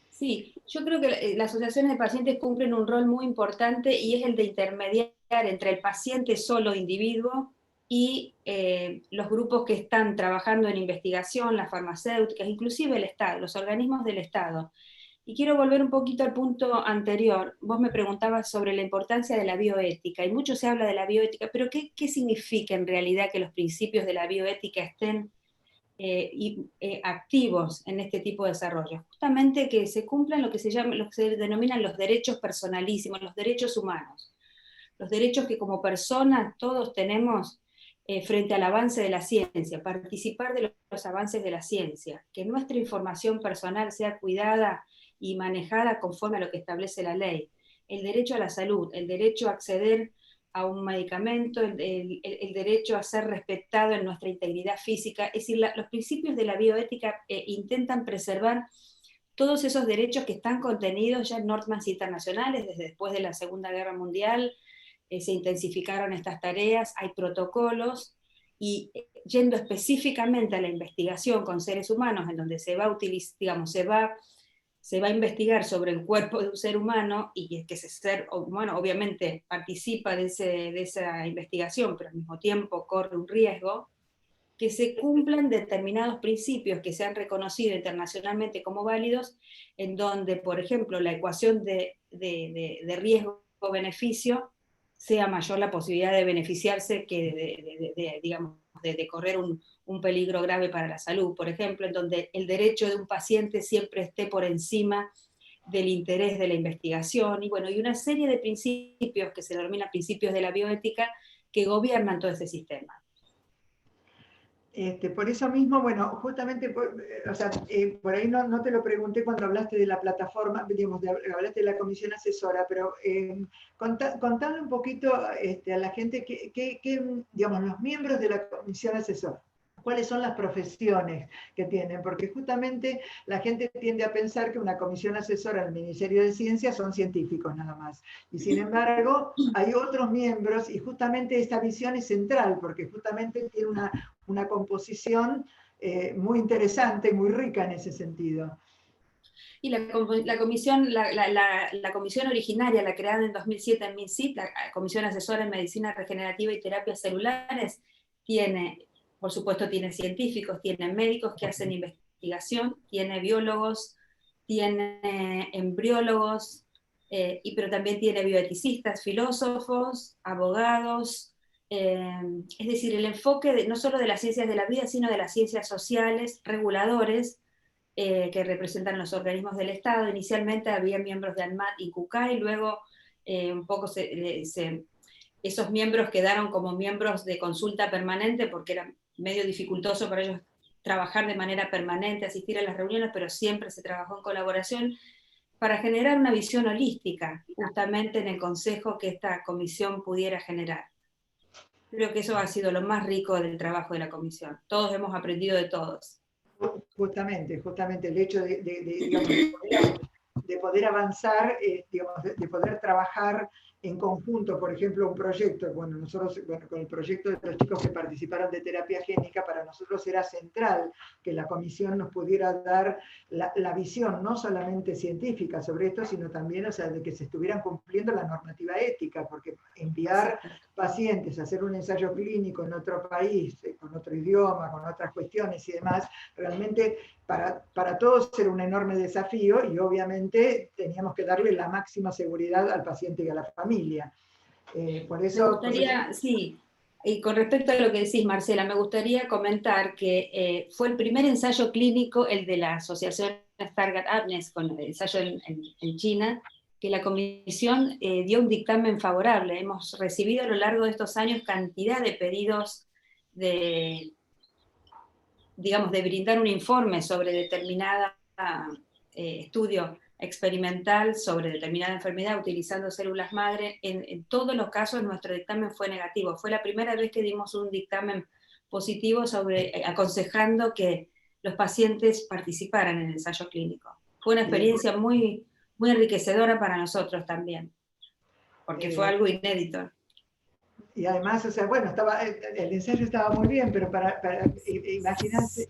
Sí, yo creo que las asociaciones de pacientes cumplen un rol muy importante y es el de intermediar entre el paciente solo individuo y los grupos que están trabajando en investigación, las farmacéuticas, inclusive el Estado, los organismos del Estado. Y quiero volver un poquito al punto anterior. Vos me preguntabas sobre la importancia de la bioética, y mucho se habla de la bioética, pero ¿qué significa en realidad que los principios de la bioética estén activos en este tipo de desarrollo? Justamente que se cumplan lo que se denominan los derechos personalísimos, los derechos humanos. Los derechos que como personas todos tenemos frente al avance de la ciencia, participar de los avances de la ciencia, que nuestra información personal sea cuidada y manejada conforme a lo que establece la ley, el derecho a la salud, el derecho a acceder a un medicamento, el derecho a ser respetado en nuestra integridad física. Es decir, los principios de la bioética intentan preservar todos esos derechos que están contenidos ya en normas internacionales desde después de la Segunda Guerra Mundial. Se intensificaron estas tareas, hay protocolos, y yendo específicamente a la investigación con seres humanos, en donde se va a utilizar, digamos, se va a investigar sobre el cuerpo de un ser humano, y que ese ser humano obviamente participa de esa investigación, pero al mismo tiempo corre un riesgo, que se cumplan determinados principios que se han reconocido internacionalmente como válidos, en donde, por ejemplo, la ecuación de riesgo-beneficio sea mayor la posibilidad de beneficiarse que de correr un peligro grave para la salud, por ejemplo, en donde el derecho de un paciente siempre esté por encima del interés de la investigación, y bueno, y una serie de principios que se denominan principios de la bioética que gobiernan todo ese sistema. Por eso mismo, bueno, justamente, o sea, por ahí no te lo pregunté cuando hablaste de la plataforma, digamos, hablaste de la comisión asesora, pero contadle un poquito a la gente digamos, los miembros de la comisión asesora, cuáles son las profesiones que tienen, porque justamente la gente tiende a pensar que una comisión asesora del Ministerio de Ciencia son científicos nada más, y sin embargo hay otros miembros, y justamente esta visión es central, porque justamente tiene una composición muy interesante y muy rica en ese sentido. Y la comisión originaria, la creada en 2007 en MinSit, la Comisión Asesora en Medicina Regenerativa y Terapias Celulares, por supuesto tiene científicos, tiene médicos que hacen investigación investigación, tiene biólogos, tiene embriólogos, pero también tiene bioeticistas, filósofos, abogados, es decir, el enfoque no solo de las ciencias de la vida, sino de las ciencias sociales, reguladores, que representan los organismos del Estado. Inicialmente había miembros de ANMAT y CUCAI, luego un poco esos miembros quedaron como miembros de consulta permanente porque era medio dificultoso para ellos trabajar de manera permanente, asistir a las reuniones, pero siempre se trabajó en colaboración para generar una visión holística, justamente en el consejo que esta comisión pudiera generar. Creo que eso ha sido lo más rico del trabajo de la comisión. Todos hemos aprendido de todos. Justamente el hecho de poder avanzar, digamos, de poder trabajar en conjunto, por ejemplo, un proyecto, bueno, nosotros, bueno, con el proyecto de los chicos que participaron de terapia génica, para nosotros era central que la comisión nos pudiera dar la visión, no solamente científica sobre esto, sino también, o sea, de que se estuvieran cumpliendo la normativa ética, porque enviar pacientes a hacer un ensayo clínico en otro país, con otro idioma, con otras cuestiones y demás, realmente para todos era un enorme desafío y obviamente teníamos que darle la máxima seguridad al paciente y a la familia. Por eso, me gustaría, sí, y con respecto a lo que decís, Marcela, me gustaría comentar que fue el primer ensayo clínico, el de la asociación Stargardt-Abness, con el ensayo en China, que la comisión dio un dictamen favorable. Hemos recibido a lo largo de estos años cantidad de pedidos de, digamos, de brindar un informe sobre determinada estudio experimental sobre determinada enfermedad utilizando células madre. En todos los casos nuestro dictamen fue negativo. Fue la primera vez que dimos un dictamen positivo aconsejando que los pacientes participaran en el ensayo clínico. Fue una experiencia muy, muy enriquecedora para nosotros también, porque fue algo inédito. Y además, o sea, bueno, el ensayo estaba muy bien, pero imagínense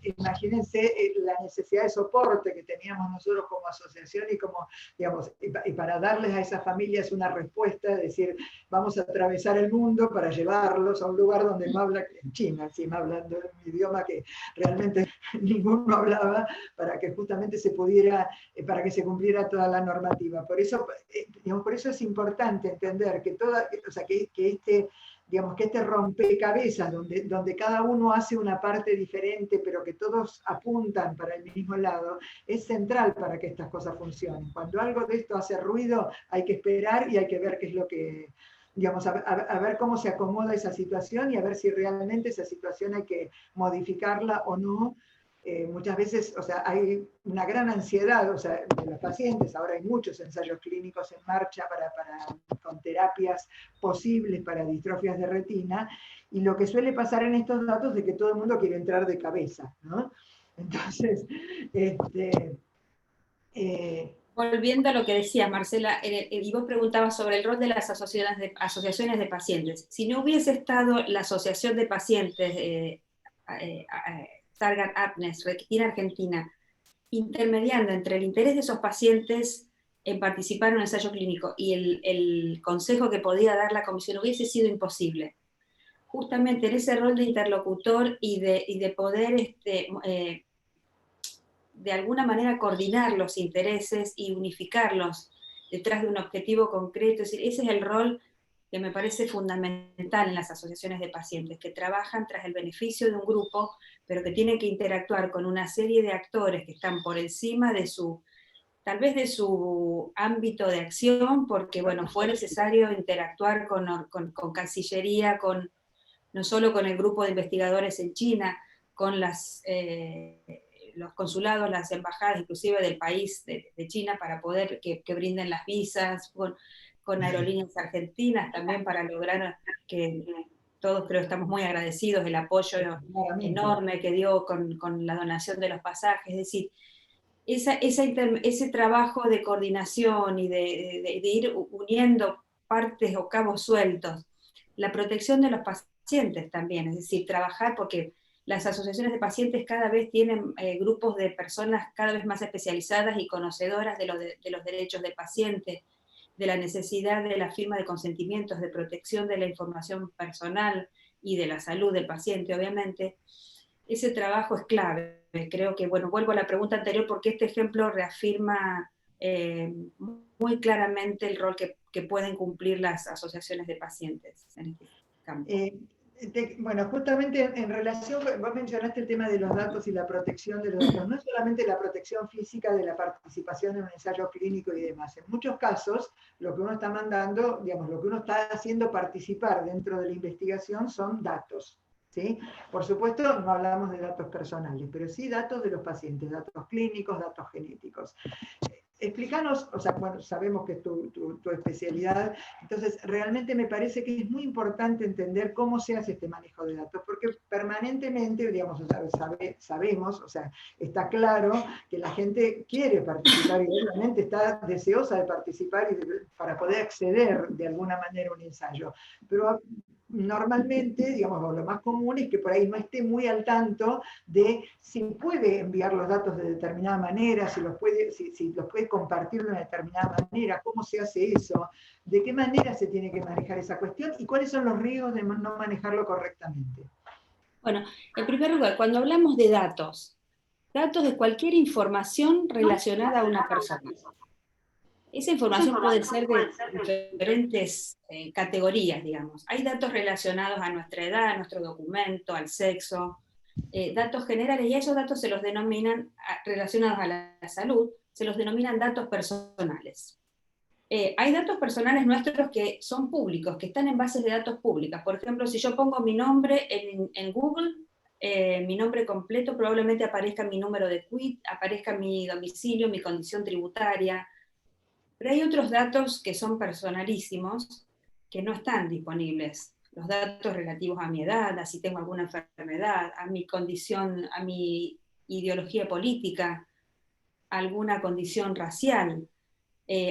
la necesidad de soporte que teníamos nosotros como asociación y como, digamos, y para darles a esas familias una respuesta, es decir, vamos a atravesar el mundo para llevarlos a un lugar donde no habla, en China, encima hablando un idioma que realmente ninguno hablaba, para que justamente se pudiera, para que se cumpliera toda la normativa. Por eso, digamos, por eso es importante entender que digamos que este rompecabezas, donde cada uno hace una parte diferente, pero que todos apuntan para el mismo lado, es central para que estas cosas funcionen. Cuando algo de esto hace ruido, hay que esperar y hay que ver qué es lo que, digamos, a ver cómo se acomoda esa situación y a ver si realmente esa situación hay que modificarla o no. Muchas veces, o sea, hay una gran ansiedad, o sea, de los pacientes. Ahora hay muchos ensayos clínicos en marcha con terapias posibles para distrofias de retina, y lo que suele pasar en estos datos es que todo el mundo quiere entrar de cabeza, ¿no? Entonces, volviendo a lo que decía Marcela, y vos preguntabas sobre el rol de las asociaciones de pacientes. Si no hubiese estado la asociación de pacientes Stargardt-Abness, Retina Argentina, intermediando entre el interés de esos pacientes en participar en un ensayo clínico y el consejo que podía dar la comisión, hubiese sido imposible. Justamente en ese rol de interlocutor y de poder de alguna manera coordinar los intereses y unificarlos detrás de un objetivo concreto. Es decir, ese es el rol que me parece fundamental en las asociaciones de pacientes, que trabajan tras el beneficio de un grupo, pero que tienen que interactuar con una serie de actores que están por encima de tal vez de su ámbito de acción, porque bueno, fue necesario interactuar con Cancillería, no solo con el grupo de investigadores en China, con los consulados, las embajadas, inclusive del país de China, para poder que brinden las visas, con aerolíneas argentinas también, para lograr que todos creo estamos muy agradecidos del apoyo enorme que dio con la donación de los pasajes. Es decir, ese trabajo de coordinación y de ir uniendo partes o cabos sueltos, la protección de los pacientes también, es decir, trabajar porque las asociaciones de pacientes cada vez tienen grupos de personas cada vez más especializadas y conocedoras de los derechos del paciente, de la necesidad de la firma de consentimientos, de protección de la información personal y de la salud del paciente, obviamente. ese trabajo es clave. Creo que, bueno, vuelvo a la pregunta anterior, porque este ejemplo reafirma muy claramente el rol que pueden cumplir las asociaciones de pacientes en este campo. Bueno, justamente en relación, vos mencionaste el tema de los datos y la protección de los datos. No es solamente la protección física de la participación en un ensayo clínico y demás. En muchos casos, lo que uno está mandando, digamos, lo que uno está haciendo participar dentro de la investigación son datos. ¿Sí? Por supuesto, no hablamos de datos personales, pero sí datos de los pacientes, datos clínicos, datos genéticos. Explícanos, o sea, bueno, sabemos que es tu especialidad, entonces realmente me parece que es muy importante entender cómo se hace este manejo de datos, porque permanentemente, digamos, o sea, sabemos, o sea, está claro que la gente quiere participar y obviamente está deseosa de participar para poder acceder de alguna manera a un ensayo, pero normalmente, digamos, lo más común es que por ahí no esté muy al tanto de si puede enviar los datos de determinada manera, si los puede compartir de una determinada manera, cómo se hace eso, de qué manera se tiene que manejar esa cuestión y cuáles son los riesgos de no manejarlo correctamente. Bueno, en primer lugar, cuando hablamos de datos de cualquier información relacionada a una persona. Esa información puede ser de diferentes categorías, digamos. Hay datos relacionados a nuestra edad, a nuestro documento, al sexo, datos generales, y a esos datos se los denominan, relacionados a la salud, se los denominan datos personales. Hay datos personales nuestros que son públicos, que están en bases de datos públicas. Por ejemplo, si yo pongo mi nombre en Google, mi nombre completo, probablemente aparezca mi número de quit, aparezca mi domicilio, mi condición tributaria. Pero hay otros datos que son personalísimos, que no están disponibles. Los datos relativos a mi edad, a si tengo alguna enfermedad, a mi condición, a mi ideología política, alguna condición racial,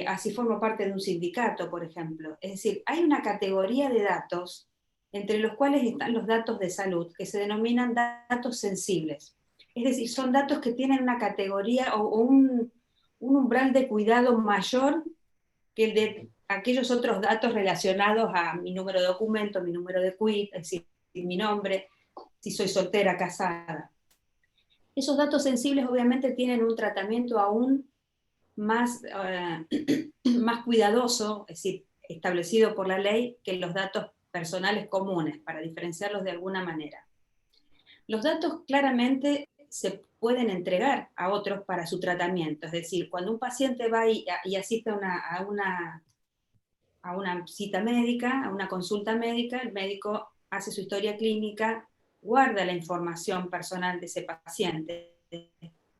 a si formo parte de un sindicato, por ejemplo. Es decir, hay una categoría de datos, entre los cuales están los datos de salud, que se denominan datos sensibles. Es decir, son datos que tienen una categoría o un umbral de cuidado mayor que el de aquellos otros datos relacionados a mi número de documento, mi número de quit, es decir, mi nombre, si soy soltera, casada. Esos datos sensibles obviamente tienen un tratamiento aún más, más cuidadoso, es decir, establecido por la ley, que los datos personales comunes, para diferenciarlos de alguna manera. Los datos claramente se pueden entregar a otros para su tratamiento, es decir, cuando un paciente va y asiste a una cita médica, a una consulta médica, el médico hace su historia clínica, guarda la información personal de ese paciente.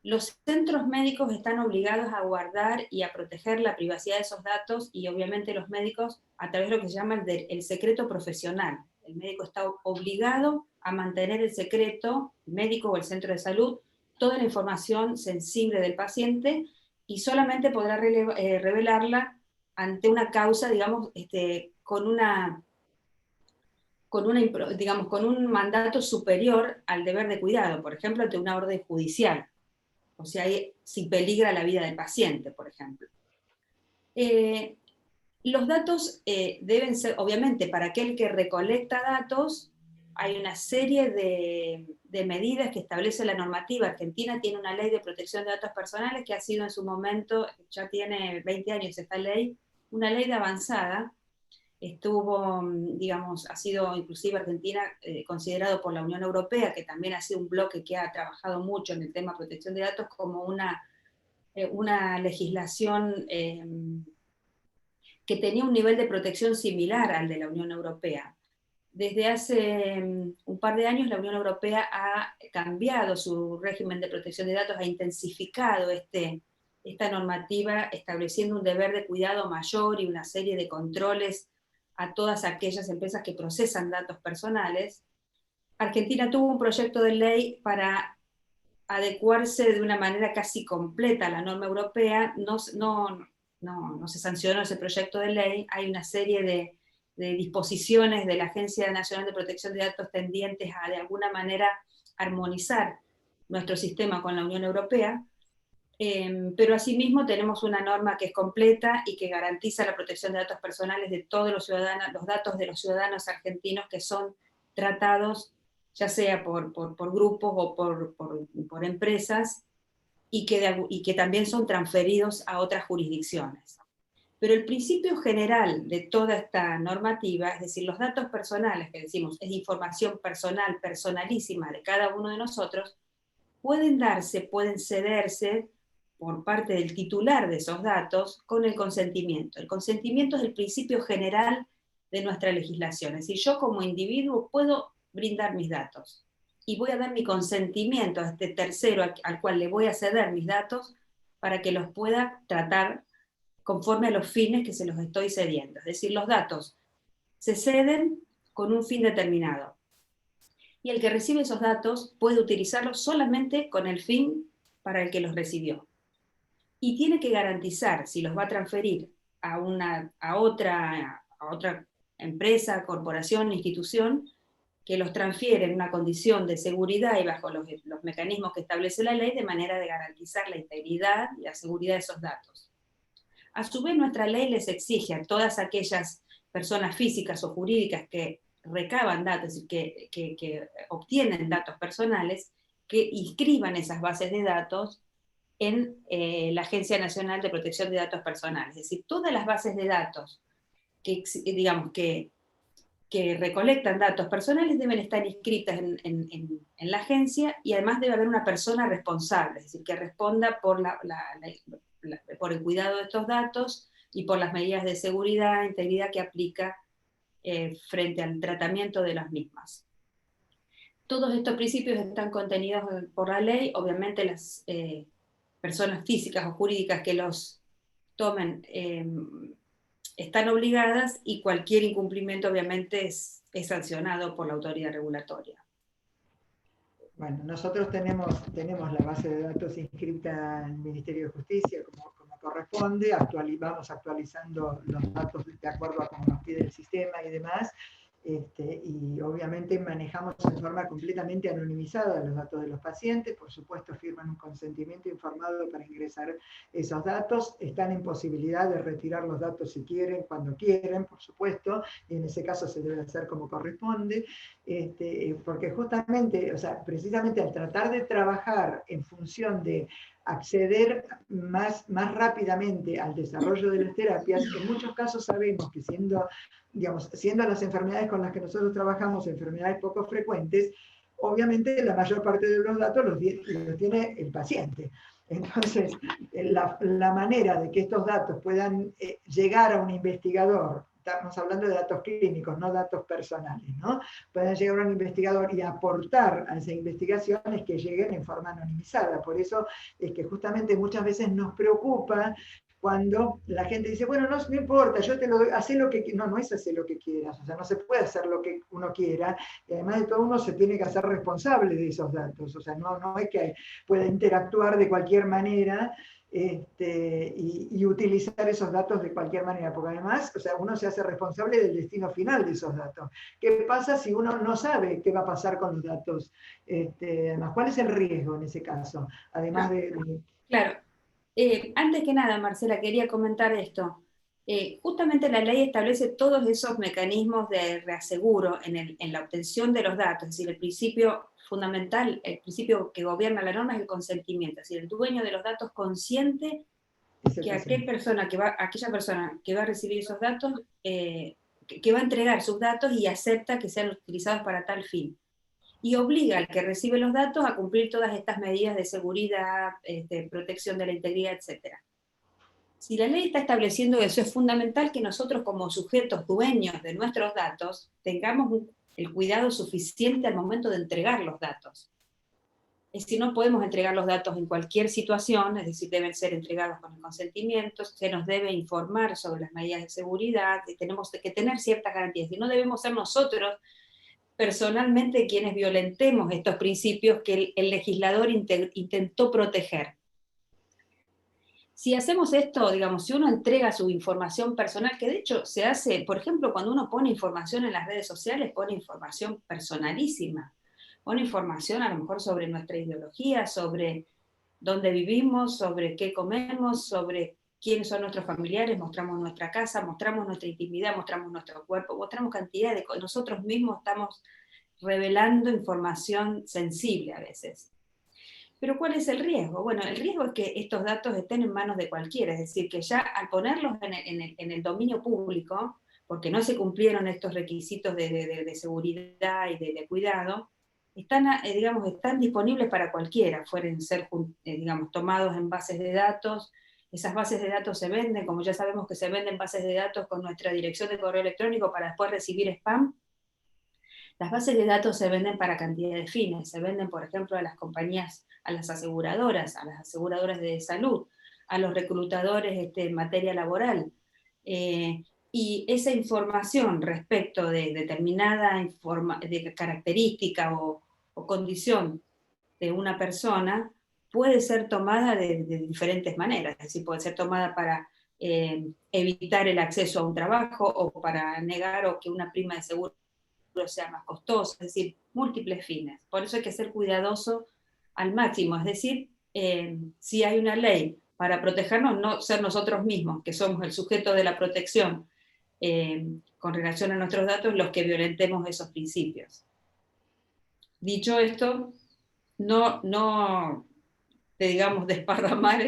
Los centros médicos están obligados a guardar y a proteger la privacidad de esos datos, y obviamente los médicos, a través de lo que se llama el secreto profesional. El médico está obligado a mantener el secreto, el médico o el centro de salud, toda la información sensible del paciente, y solamente podrá revelarla ante una causa, digamos, con un mandato superior al deber de cuidado, por ejemplo, ante una orden judicial. O sea, si peligra la vida del paciente, por ejemplo. Los datos deben ser, obviamente, para aquel que recolecta datos, hay una serie de medidas que establece la normativa. Argentina tiene una ley de protección de datos personales que ha sido en su momento, ya tiene 20 años esta ley, una ley de avanzada. Ha sido inclusive Argentina considerado por la Unión Europea, que también ha sido un bloque que ha trabajado mucho en el tema de protección de datos, como una legislación que tenía un nivel de protección similar al de la Unión Europea. Desde hace un par de años la Unión Europea ha cambiado su régimen de protección de datos, ha intensificado esta normativa, estableciendo un deber de cuidado mayor y una serie de controles a todas aquellas empresas que procesan datos personales. Argentina tuvo un proyecto de ley para adecuarse de una manera casi completa a la norma europea. No se sancionó ese proyecto de ley. Hay una serie de disposiciones de la Agencia Nacional de Protección de Datos tendientes a, de alguna manera, armonizar nuestro sistema con la Unión Europea. Pero asimismo tenemos una norma que es completa y que garantiza la protección de datos personales de todos los datos de los ciudadanos argentinos que son tratados ya sea por grupos o por empresas, y que también son transferidos a otras jurisdicciones. Pero el principio general de toda esta normativa, es decir, los datos personales, que decimos es información personal, personalísima de cada uno de nosotros, pueden cederse por parte del titular de esos datos con el consentimiento. El consentimiento es el principio general de nuestra legislación, es decir, yo como individuo puedo brindar mis datos y voy a dar mi consentimiento a este tercero al cual le voy a ceder mis datos para que los pueda tratar conforme a los fines que se los estoy cediendo. Es decir, los datos se ceden con un fin determinado. Y el que recibe esos datos puede utilizarlos solamente con el fin para el que los recibió. Y tiene que garantizar, si los va a transferir a otra empresa, corporación, institución, que los transfiere en una condición de seguridad y bajo los mecanismos que establece la ley, de manera de garantizar la integridad y la seguridad de esos datos. A su vez, nuestra ley les exige a todas aquellas personas físicas o jurídicas que recaban datos y que obtienen datos personales, que inscriban esas bases de datos en la Agencia Nacional de Protección de Datos Personales. Es decir, todas las bases de datos que recolectan datos personales deben estar inscritas en la agencia, y además debe haber una persona responsable, es decir, que responda por el cuidado de estos datos y por las medidas de seguridad e integridad que aplica frente al tratamiento de las mismas. Todos estos principios están contenidos por la ley. Obviamente las personas físicas o jurídicas que los tomen están obligadas, y cualquier incumplimiento obviamente es sancionado por la autoridad regulatoria. Bueno, nosotros tenemos la base de datos inscrita en el Ministerio de Justicia como corresponde, vamos actualizando los datos de acuerdo a cómo nos pide el sistema y demás, y obviamente manejamos en forma completamente anonimizada los datos de los pacientes. Por supuesto firman un consentimiento informado para ingresar esos datos, están en posibilidad de retirar los datos si quieren, cuando quieren, por supuesto, y en ese caso se debe hacer como corresponde, porque justamente, o sea, precisamente al tratar de trabajar en función de acceder más rápidamente al desarrollo de las terapias, en muchos casos sabemos que siendo las enfermedades con las que nosotros trabajamos enfermedades poco frecuentes, obviamente la mayor parte de los datos los tiene el paciente. Entonces, la manera de que estos datos puedan llegar a un investigador, estamos hablando de datos clínicos, no datos personales, ¿no? Puedan llegar a un investigador y aportar a esa investigación, es que lleguen en forma anonimizada. Por eso es que justamente muchas veces nos preocupa cuando la gente dice, bueno, no importa, yo te lo doy, hacé lo que quieras. No es hacer lo que quieras, o sea, no se puede hacer lo que uno quiera, y además de todo uno se tiene que hacer responsable de esos datos, o sea, no es que pueda interactuar de cualquier manera y utilizar esos datos de cualquier manera, porque además, o sea, uno se hace responsable del destino final de esos datos. ¿Qué pasa si uno no sabe qué va a pasar con los datos? Además, ¿cuál es el riesgo en ese caso? Además Claro. Antes que nada, Marcela, quería comentar esto. Justamente la ley establece todos esos mecanismos de reaseguro en la obtención de los datos, es decir, el principio fundamental, el principio que gobierna la norma es el consentimiento, es decir, el dueño de los datos consiente que aquella persona que va a recibir esos datos, que va a entregar sus datos y acepta que sean utilizados para tal fin. Y obliga al que recibe los datos a cumplir todas estas medidas de seguridad, protección de la integridad, etc. Si la ley está estableciendo eso, es fundamental que nosotros como sujetos dueños de nuestros datos tengamos el cuidado suficiente al momento de entregar los datos. Es decir, no podemos entregar los datos en cualquier situación, es decir, deben ser entregados con el consentimiento, se nos debe informar sobre las medidas de seguridad, tenemos que tener ciertas garantías, y no debemos ser nosotros personalmente quienes violentemos estos principios que el legislador intentó proteger. Si hacemos esto, digamos, si uno entrega su información personal, que de hecho se hace, por ejemplo, cuando uno pone información en las redes sociales, pone información personalísima, pone información a lo mejor sobre nuestra ideología, sobre dónde vivimos, sobre qué comemos, sobre quiénes son nuestros familiares, mostramos nuestra casa, mostramos nuestra intimidad, mostramos nuestro cuerpo, mostramos cantidad de cosas. Nosotros mismos estamos revelando información sensible a veces. Pero ¿cuál es el riesgo? Bueno, el riesgo es que estos datos estén en manos de cualquiera, es decir, que ya al ponerlos en el dominio público, porque no se cumplieron estos requisitos de seguridad y de cuidado, están disponibles para cualquiera, pueden ser tomados en bases de datos. Esas bases de datos se venden, como ya sabemos que se venden bases de datos con nuestra dirección de correo electrónico para después recibir spam. Las bases de datos se venden para cantidad de fines, se venden, por ejemplo, a las compañías, a las aseguradoras de salud, a los reclutadores en materia laboral. Y esa información respecto de determinada característica o condición de una persona puede ser tomada de diferentes maneras, es decir, puede ser tomada para evitar el acceso a un trabajo o para negar o que una prima de seguro sea más costosa, es decir, múltiples fines. Por eso hay que ser cuidadoso al máximo, es decir, si hay una ley para protegernos, no ser nosotros mismos, que somos el sujeto de la protección con relación a nuestros datos, los que violentemos esos principios. Dicho esto, no desparramar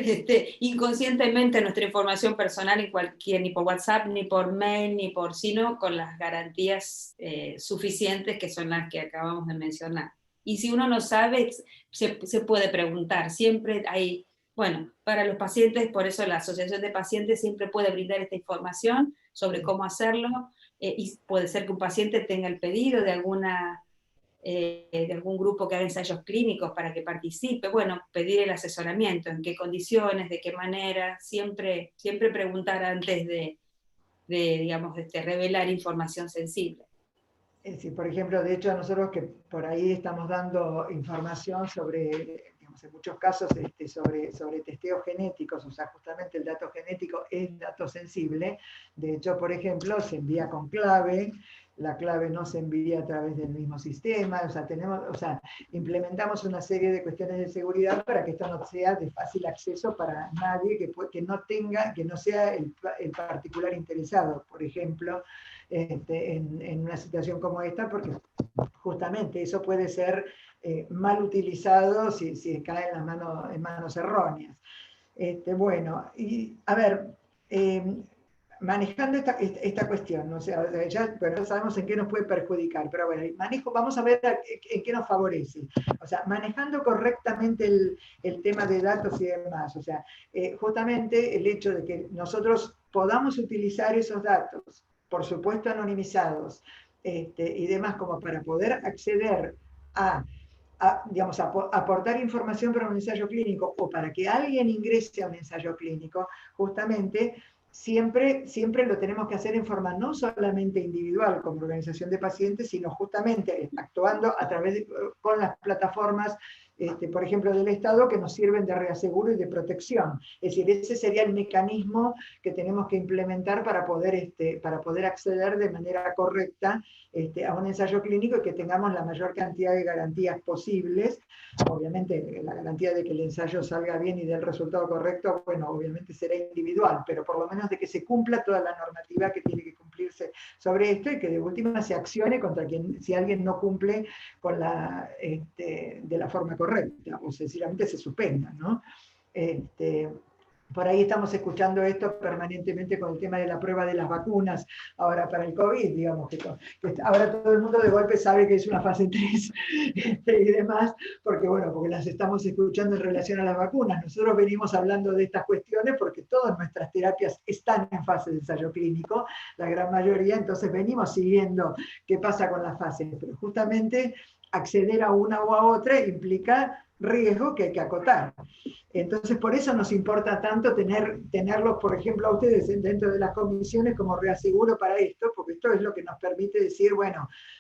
inconscientemente nuestra información personal en cualquier, ni por WhatsApp, ni por mail, sino con las garantías suficientes que son las que acabamos de mencionar. Y si uno no sabe, se puede preguntar. Siempre hay, para los pacientes, por eso la Asociación de Pacientes siempre puede brindar esta información sobre cómo hacerlo, y puede ser que un paciente tenga el pedido de algún grupo que haga ensayos clínicos para que participe, pedir el asesoramiento, en qué condiciones, de qué manera, siempre preguntar antes de revelar información sensible. Sí, por ejemplo, de hecho nosotros que por ahí estamos dando información sobre, en muchos casos, sobre testeos genéticos, o sea, justamente el dato genético es dato sensible. De hecho, por ejemplo, se envía con clave, la clave no se envía a través del mismo sistema, o sea, implementamos una serie de cuestiones de seguridad para que esto no sea de fácil acceso para nadie que no sea el particular interesado, por ejemplo, en una situación como esta, porque justamente eso puede ser mal utilizado si cae en manos erróneas. Y a ver, manejando esta cuestión, o sea, ya sabemos en qué nos puede perjudicar, pero bueno, vamos a ver en qué nos favorece. O sea, manejando correctamente el tema de datos y demás, o sea, justamente el hecho de que nosotros podamos utilizar esos datos, por supuesto anonimizados, y demás, como para poder acceder a aportar información para un ensayo clínico o para que alguien ingrese a un ensayo clínico, justamente siempre lo tenemos que hacer en forma no solamente individual como organización de pacientes, sino justamente actuando con las plataformas, por ejemplo, del Estado, que nos sirven de reaseguro y de protección. Es decir, ese sería el mecanismo que tenemos que implementar para poder acceder de manera correcta a un ensayo clínico y que tengamos la mayor cantidad de garantías posibles. Obviamente, la garantía de que el ensayo salga bien y dé el resultado correcto, obviamente será individual, pero por lo menos de que se cumpla toda la normativa que tiene que cumplirse sobre esto y que de última se accione contra si alguien no cumple con de la forma correcta, o sencillamente se suspenda, ¿no? Por ahí estamos escuchando esto permanentemente con el tema de la prueba de las vacunas, ahora para el COVID, digamos, que ahora todo el mundo de golpe sabe que es una fase 3 y demás, porque las estamos escuchando en relación a las vacunas. Nosotros venimos hablando de estas cuestiones porque todas nuestras terapias están en fase de ensayo clínico, la gran mayoría, entonces venimos siguiendo qué pasa con las fases, pero justamente acceder a una o a otra implica riesgo que hay que acotar. Entonces, por eso nos importa tanto tenerlos, por ejemplo, a ustedes dentro de las comisiones como reaseguro para esto, porque esto es lo que nos permite decir,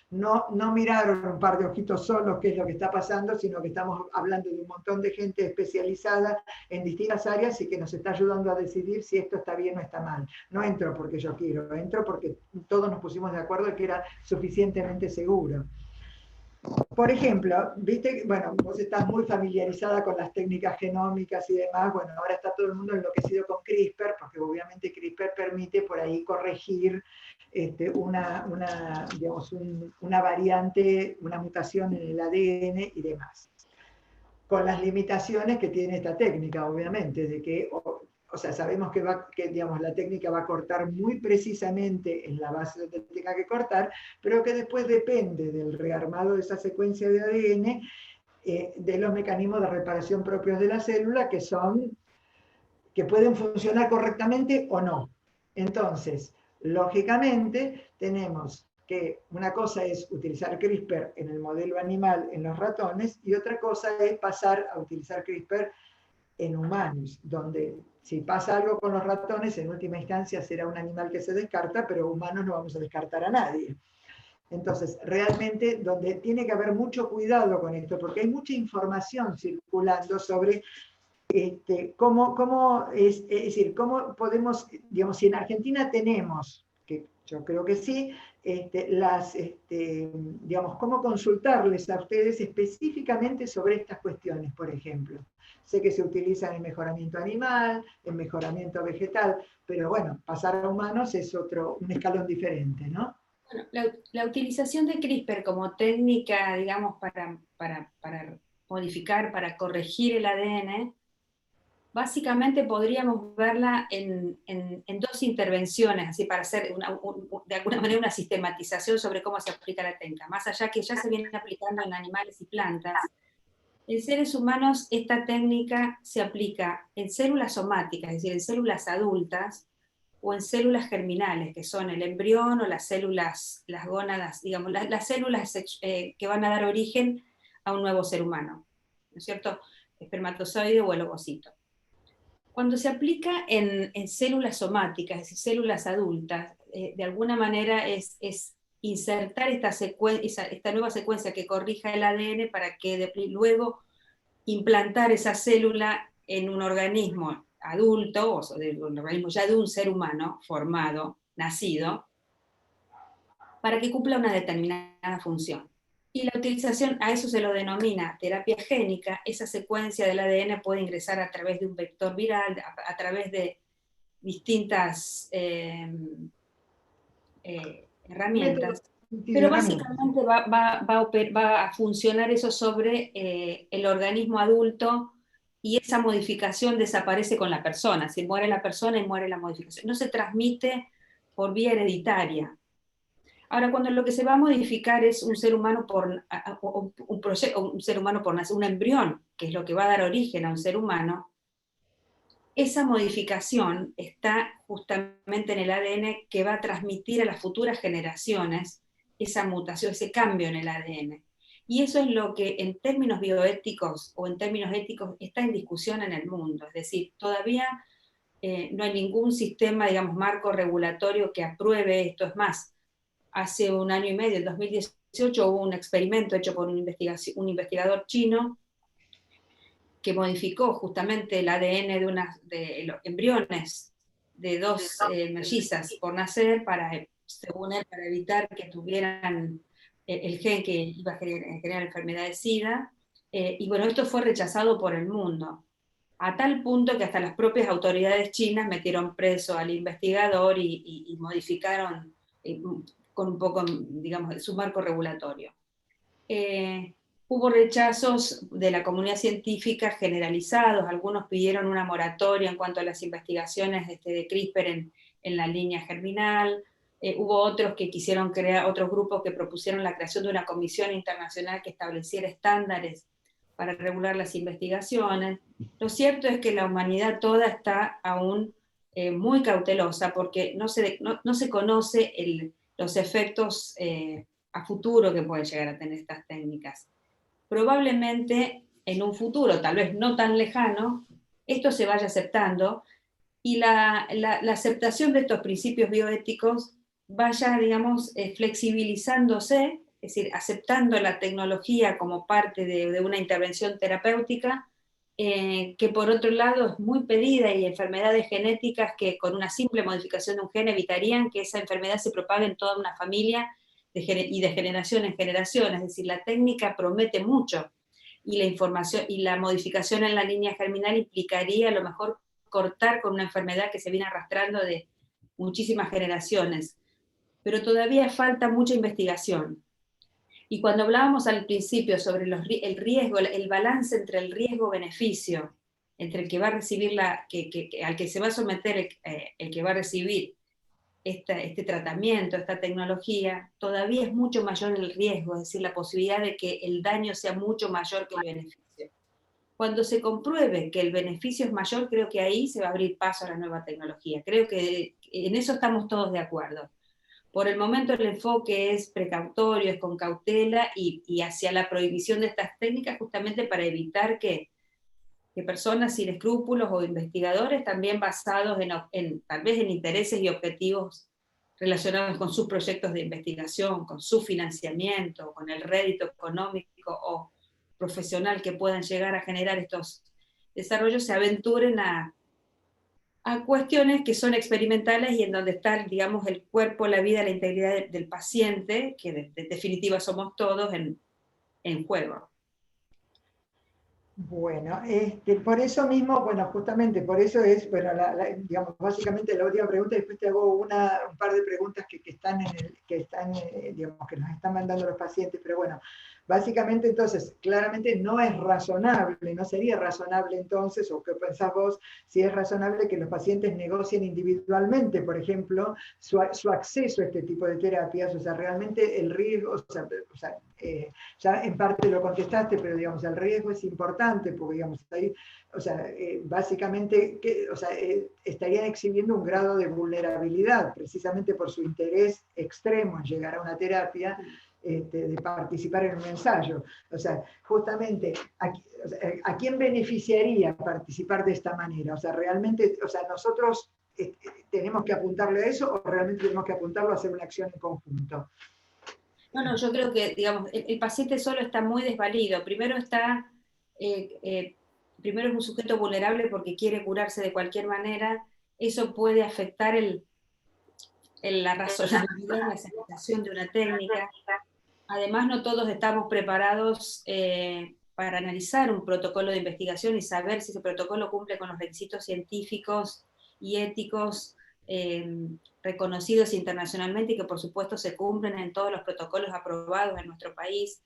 no miraron un par de ojitos solos qué es lo que está pasando, sino que estamos hablando de un montón de gente especializada en distintas áreas y que nos está ayudando a decidir si esto está bien o está mal. No entro porque yo quiero, entro porque todos nos pusimos de acuerdo en que era suficientemente seguro. Por ejemplo, viste, bueno, vos estás muy familiarizada con las técnicas genómicas y demás, bueno, ahora está todo el mundo enloquecido con CRISPR, porque obviamente CRISPR permite por ahí corregir digamos, una variante, una mutación en el ADN y demás. Con las limitaciones que tiene esta técnica, obviamente, de que, o sea, sabemos que digamos, la técnica va a cortar muy precisamente en la base donde tenga que cortar, pero que después depende del rearmado de esa secuencia de ADN, de los mecanismos de reparación propios de la célula, que pueden funcionar correctamente o no. Entonces, lógicamente, tenemos que una cosa es utilizar CRISPR en el modelo animal en los ratones y otra cosa es pasar a utilizar CRISPR en humanos, donde si pasa algo con los ratones, en última instancia será un animal que se descarta, pero humanos no vamos a descartar a nadie. Entonces, realmente, donde tiene que haber mucho cuidado con esto, porque hay mucha información circulando sobre cómo es decir, cómo podemos, digamos, si en Argentina tenemos, que yo creo que sí, digamos, cómo consultarles a ustedes específicamente sobre estas cuestiones, por ejemplo. Sé que se utilizan en mejoramiento animal, en mejoramiento vegetal, pero bueno, pasar a humanos es un escalón diferente, ¿no? Bueno, la utilización de CRISPR como técnica, digamos, para modificar, para corregir el ADN, básicamente podríamos verla en dos intervenciones, así para hacer de alguna manera una sistematización sobre cómo se aplica la técnica. Más allá que ya se viene aplicando en animales y plantas, en seres humanos esta técnica se aplica en células somáticas, es decir, en células adultas, o en células germinales, que son el embrión o las células, las gónadas, digamos, las células que van a dar origen a un nuevo ser humano, ¿no es cierto? Espermatozoide o el ovocito. Cuando se aplica en células somáticas, es decir, células adultas, de alguna manera es insertar esta nueva secuencia que corrija el ADN para que luego implantar esa célula en un organismo adulto, o un organismo ya de un ser humano formado, nacido, para que cumpla una determinada función. Y la utilización, a eso se lo denomina terapia génica. Esa secuencia del ADN puede ingresar a través de un vector viral, a través de distintas herramientas, pero básicamente va a funcionar eso sobre el organismo adulto, y esa modificación desaparece con la persona. Si muere la persona y muere la modificación. No se transmite por vía hereditaria. Ahora, cuando lo que se va a modificar es un ser humano un ser humano por nacer, un embrión, que es lo que va a dar origen a un ser humano, esa modificación está justamente en el ADN que va a transmitir a las futuras generaciones esa mutación, ese cambio en el ADN. Y eso es lo que en términos bioéticos o en términos éticos está en discusión en el mundo. Es decir, todavía no hay ningún sistema, digamos, marco regulatorio que apruebe esto. Es más, hace un año y medio, en 2018, hubo un experimento hecho por un investigador chino que modificó justamente el ADN de los embriones de dos mellizas por nacer según él, para evitar que tuvieran el gen que iba a generar enfermedad de SIDA. Y bueno, esto fue rechazado por el mundo, a tal punto que hasta las propias autoridades chinas metieron preso al investigador y modificaron con un poco, digamos, su marco regulatorio. Hubo rechazos de la comunidad científica generalizados. Algunos pidieron una moratoria en cuanto a las investigaciones de CRISPR en la línea germinal. Hubo otros que quisieron otros grupos que propusieron la creación de una comisión internacional que estableciera estándares para regular las investigaciones. Lo cierto es que la humanidad toda está aún muy cautelosa, porque no se conoce los efectos a futuro que pueden llegar a tener estas técnicas. Probablemente en un futuro, tal vez no tan lejano, esto se vaya aceptando, y la aceptación de estos principios bioéticos vaya, digamos, flexibilizándose, es decir, aceptando la tecnología como parte de una intervención terapéutica, que por otro lado es muy pedida, y enfermedades genéticas que con una simple modificación de un gen evitarían que esa enfermedad se propague en toda una familia y de generación en generación, es decir, la técnica promete mucho, y la información y la modificación en la línea germinal implicaría a lo mejor cortar con una enfermedad que se viene arrastrando de muchísimas generaciones, pero todavía falta mucha investigación. Y cuando hablábamos al principio sobre el riesgo, el balance entre el riesgo-beneficio, entre el que va a recibir al que se va a someter el que va a recibir este tratamiento, esta tecnología, todavía es mucho mayor el riesgo, es decir, la posibilidad de que el daño sea mucho mayor que el beneficio. Cuando se compruebe que el beneficio es mayor, creo que ahí se va a abrir paso a la nueva tecnología. Creo que en eso estamos todos de acuerdo. Por el momento el enfoque es precautorio, es con cautela y hacia la prohibición de estas técnicas justamente para evitar que personas sin escrúpulos o investigadores también basados tal vez en intereses y objetivos relacionados con sus proyectos de investigación, con su financiamiento, con el rédito económico o profesional que puedan llegar a generar estos desarrollos, se aventuren a cuestiones que son experimentales y en donde está, digamos, el cuerpo, la vida, la integridad del paciente, que de definitiva somos todos, en juego. Bueno, por eso mismo, bueno, justamente por eso es, bueno, digamos, básicamente la última pregunta, y después te hago un par de preguntas que están, digamos, que nos están mandando los pacientes, pero bueno, básicamente entonces, claramente no es razonable, no sería razonable entonces, o qué pensás vos, si es razonable que los pacientes negocien individualmente, por ejemplo, su acceso a este tipo de terapias, o sea, realmente el riesgo, ya en parte lo contestaste, pero digamos, el riesgo es importante, porque digamos, ahí, o sea, básicamente, estarían exhibiendo un grado de vulnerabilidad, precisamente por su interés extremo en llegar a una terapia, de participar en un ensayo. O sea, justamente, ¿a quién beneficiaría participar de esta manera? O sea, realmente, o sea, nosotros tenemos que apuntarle a eso o realmente tenemos que apuntarlo a hacer una acción en conjunto. No, yo creo que, digamos, el paciente solo está muy desvalido. Primero primero es un sujeto vulnerable porque quiere curarse de cualquier manera. Eso puede afectar la razonabilidad y la aceptación de una técnica. Además, no todos estamos preparados para analizar un protocolo de investigación y saber si ese protocolo cumple con los requisitos científicos y éticos reconocidos internacionalmente y que por supuesto se cumplen en todos los protocolos aprobados en nuestro país.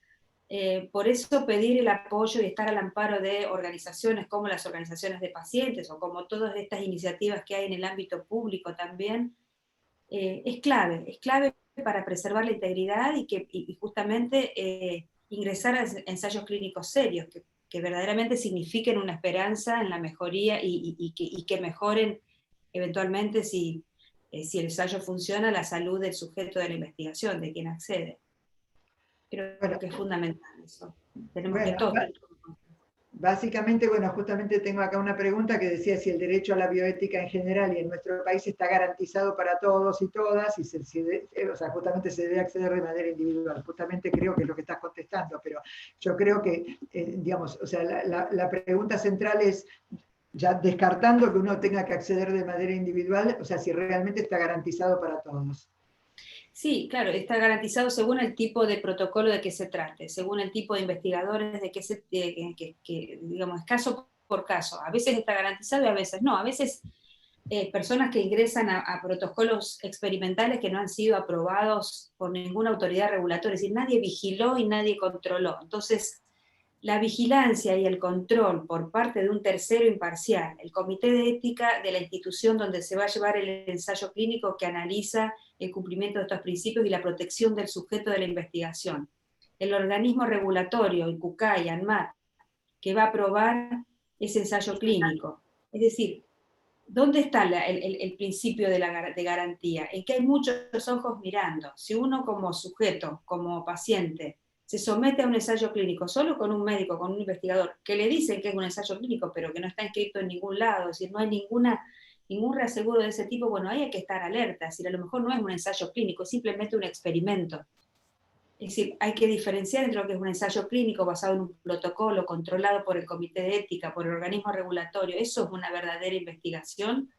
Por eso pedir el apoyo y estar al amparo de organizaciones como las organizaciones de pacientes o como todas estas iniciativas que hay en el ámbito público también, es clave para preservar la integridad y justamente ingresar a ensayos clínicos serios que verdaderamente signifiquen una esperanza en la mejoría y que mejoren eventualmente, si el ensayo funciona, la salud del sujeto de la investigación, de quien accede. Creo que es fundamental eso. Tenemos que todos... Básicamente, bueno, justamente tengo acá una pregunta que decía si el derecho a la bioética en general y en nuestro país está garantizado para todos y todas, y o sea, justamente se debe acceder de manera individual. Justamente creo que es lo que estás contestando, pero yo creo que, digamos, o sea, la pregunta central es, ya descartando que uno tenga que acceder de manera individual, o sea, si realmente está garantizado para todos. Sí, claro, está garantizado según el tipo de protocolo de que se trate, según el tipo de investigadores digamos, es caso por caso. A veces está garantizado y a veces no. A veces personas que ingresan a protocolos experimentales que no han sido aprobados por ninguna autoridad regulatoria, es decir, nadie vigiló y nadie controló. Entonces, la vigilancia y el control por parte de un tercero imparcial, el comité de ética de la institución donde se va a llevar el ensayo clínico que analiza el cumplimiento de estos principios y la protección del sujeto de la investigación, el organismo regulatorio, el CUCAI, ANMAT, que va a aprobar ese ensayo clínico. Es decir, ¿dónde está el principio de garantía? En que hay muchos ojos mirando. Si uno como sujeto, como paciente, se somete a un ensayo clínico solo con un médico, con un investigador, que le dicen que es un ensayo clínico, pero que no está inscrito en ningún lado, es decir, no hay ningún reaseguro de ese tipo, bueno, ahí hay que estar alerta, es decir, a lo mejor no es un ensayo clínico, es simplemente un experimento. Es decir, hay que diferenciar entre lo que es un ensayo clínico basado en un protocolo controlado por el comité de ética, por el organismo regulatorio, eso es una verdadera investigación,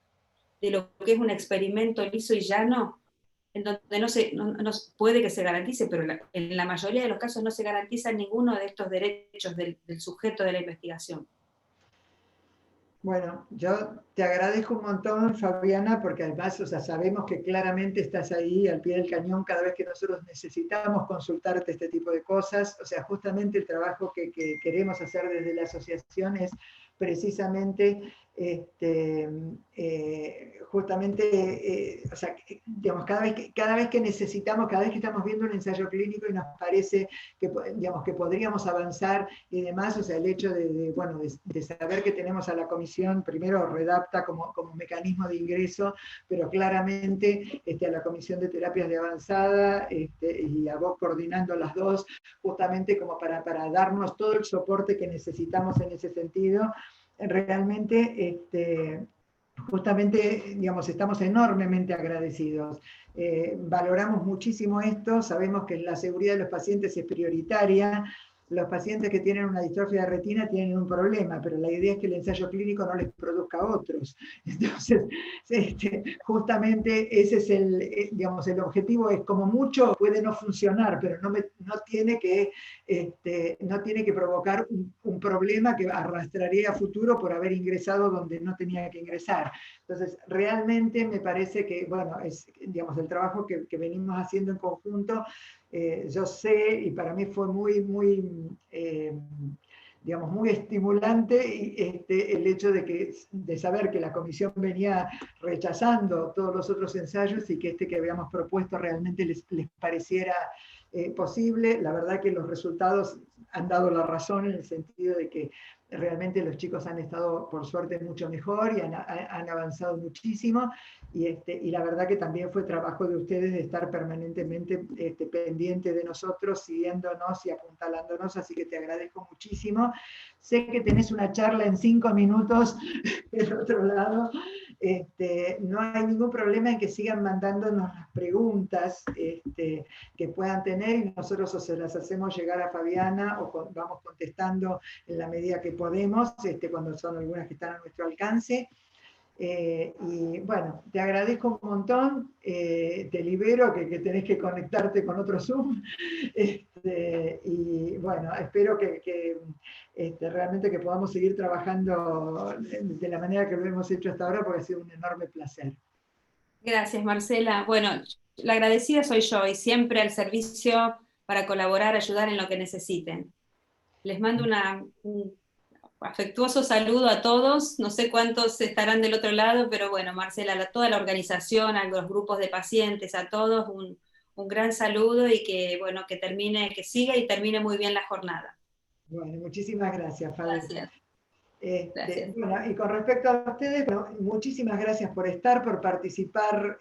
de lo que es un experimento liso y llano, en donde no puede que se garantice, pero en la mayoría de los casos no se garantiza ninguno de estos derechos del sujeto de la investigación. Bueno, yo te agradezco un montón, Fabiana, porque además, o sea, sabemos que claramente estás ahí al pie del cañón cada vez que nosotros necesitamos consultarte este tipo de cosas. O sea, justamente el trabajo que queremos hacer desde la asociación es precisamente, o sea, digamos, cada vez que necesitamos, cada vez que estamos viendo un ensayo clínico y nos parece que, digamos, que podríamos avanzar y demás, o sea, el hecho de saber que tenemos a la comisión, primero redacta como mecanismo de ingreso, pero claramente a la comisión de terapias de avanzada y a vos coordinando las dos, justamente como para darnos todo el soporte que necesitamos en ese sentido. Realmente, justamente, digamos, estamos enormemente agradecidos. Valoramos muchísimo esto, sabemos que la seguridad de los pacientes es prioritaria. Los pacientes que tienen una distrofia de retina tienen un problema, pero la idea es que el ensayo clínico no les produzca otros. Entonces, justamente ese es el objetivo, es como mucho puede no funcionar, pero no tiene que provocar un problema que arrastraría a futuro por haber ingresado donde no tenía que ingresar. Entonces, realmente me parece que, bueno, es, digamos, el trabajo que venimos haciendo en conjunto. Yo sé, y para mí fue muy estimulante el hecho de saber que la comisión venía rechazando todos los otros ensayos y que que habíamos propuesto realmente les pareciera posible. La verdad que los resultados han dado la razón en el sentido de que realmente los chicos han estado, por suerte, mucho mejor y han avanzado muchísimo. Y la verdad que también fue trabajo de ustedes de estar permanentemente pendiente de nosotros, siguiéndonos y apuntalándonos, así que te agradezco muchísimo. Sé que tenés una charla en 5 minutos del otro lado. No hay ningún problema en que sigan mandándonos las preguntas que puedan tener y nosotros o se las hacemos llegar a Fabiana o vamos contestando en la medida que podemos, cuando son algunas que están a nuestro alcance. Y bueno, te agradezco un montón, te libero, que tenés que conectarte con otro Zoom, y bueno, espero que realmente que podamos seguir trabajando de la manera que lo hemos hecho hasta ahora, porque ha sido un enorme placer. Gracias, Marcela. Bueno, la agradecida soy yo y siempre al servicio para colaborar, ayudar en lo que necesiten. Les mando un afectuoso saludo a todos, no sé cuántos estarán del otro lado, pero bueno, Marcela, a toda la organización, a los grupos de pacientes, a todos, un gran saludo y que, bueno, que siga y termine muy bien la jornada. Bueno, muchísimas gracias, Fabi. Gracias. Gracias. Bueno, y con respecto a ustedes, bueno, muchísimas gracias por estar, por participar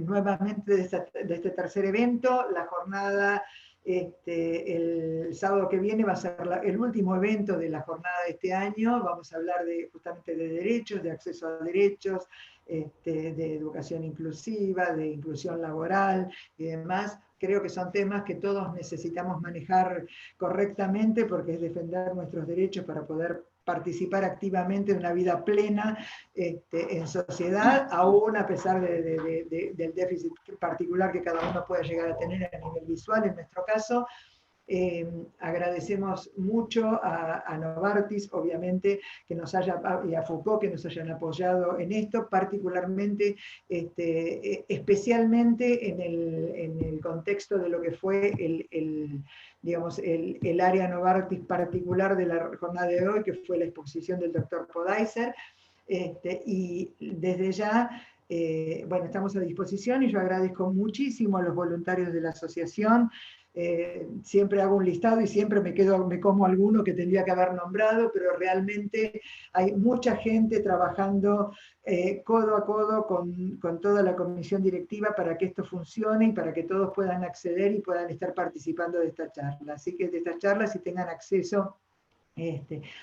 nuevamente de este tercer evento. La jornada el sábado que viene va a ser el último evento de la jornada de este año. Vamos a hablar justamente de derechos, de acceso a derechos, de educación inclusiva, de inclusión laboral y demás. Creo que son temas que todos necesitamos manejar correctamente porque es defender nuestros derechos para poder participar activamente de una vida plena en sociedad, aún a pesar del déficit particular que cada uno pueda llegar a tener a nivel visual, en nuestro caso. Agradecemos mucho a Novartis, obviamente, y a Foucault que nos hayan apoyado en esto, particularmente, especialmente en el contexto de lo que fue el área Novartis particular de la jornada de hoy, que fue la exposición del doctor Podaiser, y desde ya, bueno, estamos a disposición y yo agradezco muchísimo a los voluntarios de la asociación. Siempre hago un listado y siempre me como alguno que tendría que haber nombrado, pero realmente hay mucha gente trabajando codo a codo con toda la comisión directiva para que esto funcione y para que todos puedan acceder y puedan estar participando de esta charla. Así que de estas charlas y tengan acceso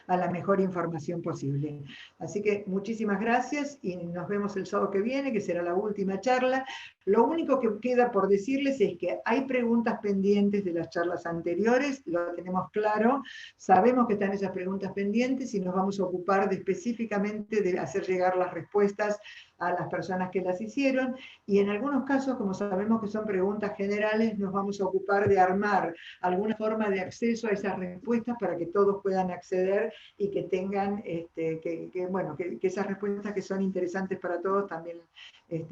a la mejor información posible. Así que muchísimas gracias y nos vemos el sábado que viene, que será la última charla. Lo único que queda por decirles es que hay preguntas pendientes de las charlas anteriores, lo tenemos claro, sabemos que están esas preguntas pendientes y nos vamos a ocupar específicamente de hacer llegar las respuestas a las personas que las hicieron, y en algunos casos, como sabemos que son preguntas generales, nos vamos a ocupar de armar alguna forma de acceso a esas respuestas para que todos puedan acceder y que tengan, que esas respuestas que son interesantes para todos también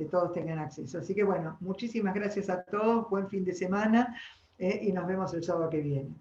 todos tengan acceso. Así que bueno, muchísimas gracias a todos, buen fin de semana y nos vemos el sábado que viene.